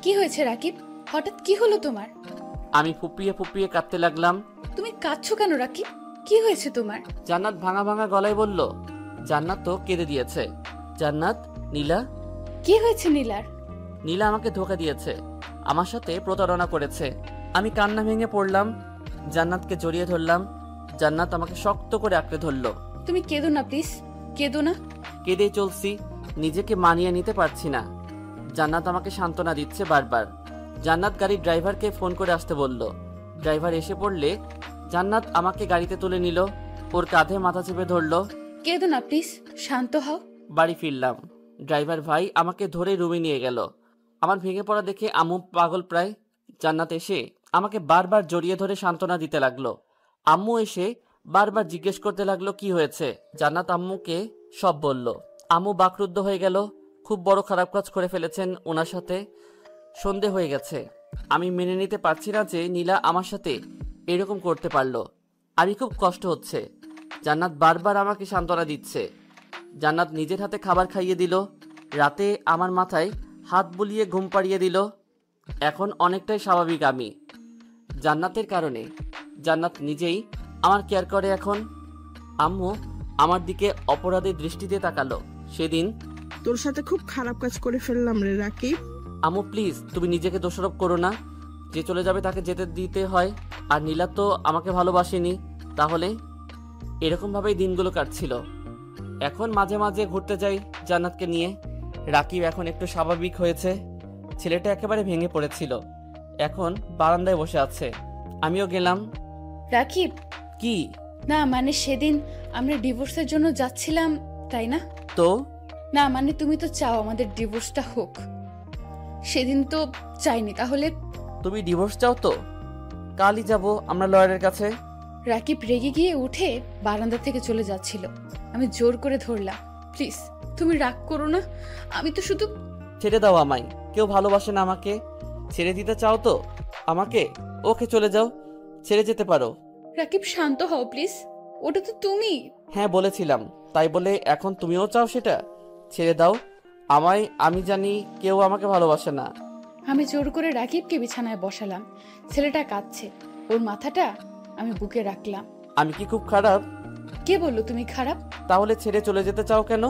কি হয়েছে রাকিব? হঠাৎ কি হলো তোমার? আমি ফুপিয়ে ফুপিয়ে কাঁদতে লাগলাম। তুমি কাঁদছো কেন রাকিব? কি হয়েছে তোমার? জান্নাত ভাঙা ভাঙা গলায় বলল। জান্নাত তো কেঁদে দিয়েছে। জান্নাত, নীলা। কি হয়েছে নীলার? নীলা আমাকে ধোঁকা দিয়েছে, আমার সাথে প্রতারণা করেছে। আমি কান্না ভেঙে পড়লাম। জান্নাতকে জড়িয়ে ধরলাম। জান্নাত আমাকে শক্ত করে আঁকড়ে ধরলো। তুমি কেঁদো না প্লিজ, কেঁদো না। কেঁদেই চলছি, নিজেকে মানিয়ে নিতে পারছি না। জান্নাত আমাকে সান্ত্বনা দিচ্ছে বারবার। জান্নাত গাড়ির ড্রাইভারকে ফোন করে আসতে বলল। ড্রাইভার এসে পড়লে জান্নাত আমাকে গাড়িতে তুলে নিল, ওর কাঁধে মাথা চেপে ধরলো। কেঁদো না প্লিজ, শান্ত হও। বাড়ি ফিরলাম। ড্রাইভার ভাই আমাকে ধরে রুমে নিয়ে গেল। আমার ভেঙে পড়া দেখে আম্মু পাগল প্রায়। জান্নাত এসে আমাকে বারবার জড়িয়ে ধরে সান্ত্বনা দিতে লাগলো। আম্মু এসে বারবার জিজ্ঞেস করতে লাগলো কি হয়েছে। জান্নাত আম্মুকে সব বলল। আম্মু বাকরুদ্ধ হয়ে গেল। খুব বড় খারাপ কাজ করে ফেলেছেন ওনার সাথে। সন্ধে হয়ে গেছে। আমি মেনে নিতে পারছি না যে নীলা আমার সাথে এরকম করতে পারলো। আমি খুব কষ্ট হচ্ছে। জান্নাত বারবার আমাকে সান্ত্বনা দিচ্ছে। জান্নাত নিজের হাতে খাবার খাইয়ে দিল। রাতে আমার মাথায় হাত বুলিয়ে ঘুম পাড়িয়ে দিল। এখন অনেকটাই স্বাভাবিক আমি জান্নাতের কারণে। জান্নাত নিজেই আমার কেয়ার করে এখন। আম্মু আমার দিকে অপরাধী দৃষ্টিতে তাকালো। সেদিন তোর সাথে খুব খারাপ কাজ করে ফেললাম রে রাকিব। আম্মু প্লিজ, তুমি নিজেকে দোষারোপ করো না। যে চলে যাবে তাকে যেতে দিতে হয়। আর নীলা তো আমাকে ভালোবাসেনি, তাহলে এরকমভাবেই দিনগুলো কাটছিল। এখন মাঝে মাঝে ঘুরতে যাই জান্নাতকে নিয়ে। রাকিব এখন একটু স্বাভাবিক হয়েছে। ছেলেটা একেবারে ভেঙে পড়েছিল, এখন বারান্দায় বসে আছে। আমিও গেলাম। রাকিব, কি? না মানে সেদিন আমরা ডিভোর্সের জন্য যাচ্ছিলাম, তাই না? তো না মানে তুমি তো চাও আমাদের ডিভোর্সটা হোক। সেদিন তো চাইনি, তাহলে? তুমি ডিভোর্স চাও তো কালই যাব আমরা লয়ারের কাছে। রাকিব রেগে গিয়ে উঠে বারান্দা থেকে চলে যাচ্ছিল। আমি জোর করে ধরলাম। প্লিজ তুমি রাগ করো না, আমি তো শুধু। ছেড়ে দাও আমায়, কেউ ভালোবাসে না আমাকে। ছেড়ে দিতে চাও তো আমাকে? ওকে চলে যাও, ছেড়ে যেতে পারো। রাকিব শান্ত হও প্লিজ, ওটা তো তুমি। হ্যাঁ বলেছিলাম, তাই বলে এখন তুমিও চাও সেটা? ছেড়ে দাও আমায়, আমি জানি কেউ আমাকে ভালোবাসে না। আমি জোর করে রাকিবকে বিছানায় বসালাম। ছেলেটা কাঁদছে, ওর মাথাটা আমি বুকে রাখলাম। আমি কি খুব খারাপ? কে বললো তুমি খারাপ? তাহলে ছেড়ে চলে যেতে চাও কেন?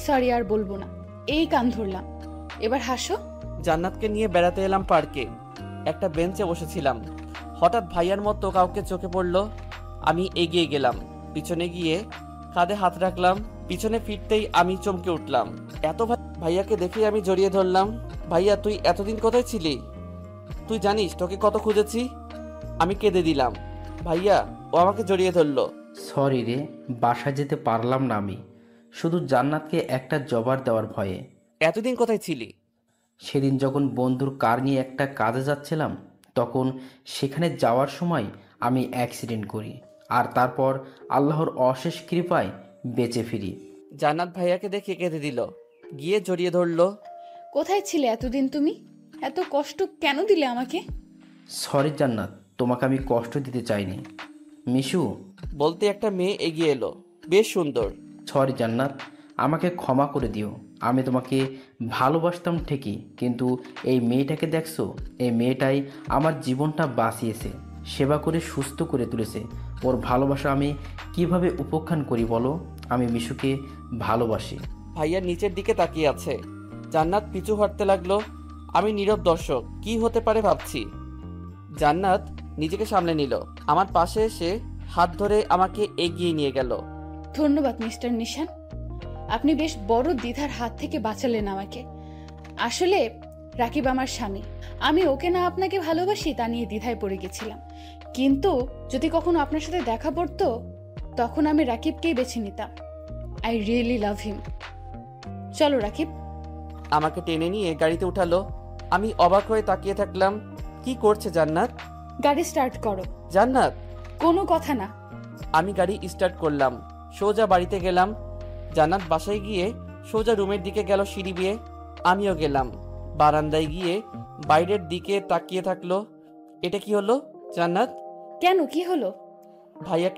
সরি, আর বলবো না, এই কান ধরলাম। এবার হাসো। জান্নাতকে নিয়ে বেড়াতে এলাম পার্কে। একটা বেঞ্চে বসেছিলাম, হঠাৎ ভাইয়ার মতো কাউকে চোখে পড়লো। আমি এগিয়ে গেলাম, পিছনে গিয়ে কাঁধে হাত রাখলাম। পিছনে ফিরতেই আমি চমকে উঠলাম। ভাইয়াকে দেখেই আমি জড়িয়ে ধরলাম। ভাইয়া, তুই এতদিন কোথায় ছিলি? তুই জানিস তোকে কত খুঁজেছি। আমি কেঁদে দিলাম। ভাইয়া ও আমাকে জড়িয়ে ধরলো। সরি রে, বাসায় যেতে পারলাম না আমি, শুধু জান্নাতকে একটা জবাব দেওয়ার ভয়ে। এতদিন কোথায় ছিলি? সেদিন যখন বন্ধুর কার নিয়ে একটা কাজে যাচ্ছিলাম, তখন সেখানে যাওয়ার সময় আমি অ্যাক্সিডেন্ট করি, আর তারপর আল্লাহর অশেষ কৃপায় বেঁচে ফিরি। জান্নাত ভাইয়াকে দেখে কেঁদে দিল, গিয়ে জড়িয়ে ধরলো। কোথায় ছিলে এতদিন তুমি? এত কষ্ট কেন দিলে আমাকে? সরি জান্নাত, তোমাকে আমি কষ্ট দিতে চাইনি। মিশু। বলতে একটা মেয়ে এগিয়ে এলো, বেশ সুন্দর। সরি জান্নাত, আমাকে ক্ষমা করে দিও। আমি তোমাকে ভালোবাসতাম ঠিকই, কিন্তু এই মেয়েটাকে দেখছো, এই মেয়েটাই আমার জীবনটা বাঁচিয়েছে, সেবা করে সুস্থ করে তুলেছে। ওর ভালোবাসা আমি কিভাবে উপেক্ষা করি বলো? আমি মিশুকে ভালোবাসি। ভাইয়া নিচের দিকে তাকিয়ে আছে। জান্নাত পিছু হটতে লাগলো। আমি নীরব দর্শক, কি হতে পারে ভাবছি। জান্নাত নিজেকে সামলে নিল, আমার পাশে এসে হাত ধরে আমাকে এগিয়ে নিয়ে গেল। ধন্যবাদ মিস্টার নিশান, আপনি বেশ বড় দ্বিধার হাত থেকে বাঁচালেন আমাকে। আসলে রাকিব আমার স্বামী, আমি ওকে না আপনাকে ভালোবাসি তা নিয়ে দ্বিধায় পড়ে গেছিলাম। কিন্তু যদি কখনো আপনার সাথে দেখা পড়তো, তখন আমি রাকিবকেই বেছে নিতাম। আই রিয়েলি লাভ হিম। চলো রাকিব। আমাকে টেনে নিয়ে গাড়িতে উঠালো। আমি অবাক হয়ে তাকিয়ে থাকলাম। কি করছে জান্নাত? গাড়ি স্টার্ট করো। জান্নাত। কোনো কথা না। আমি গাড়ি স্টার্ট করলাম, সোজা বাড়িতে গেলাম। জান্নাত বাসায় গিয়ে সোজা রুমের দিকে গেল সিঁড়ি দিয়ে। আমিও গেলাম। বারান্দায় গিয়ে বাইরের দিকে তাকিয়ে থাকলো। এটা কি হলো জান্নাত? কেন, কি হলো? ভাইয়া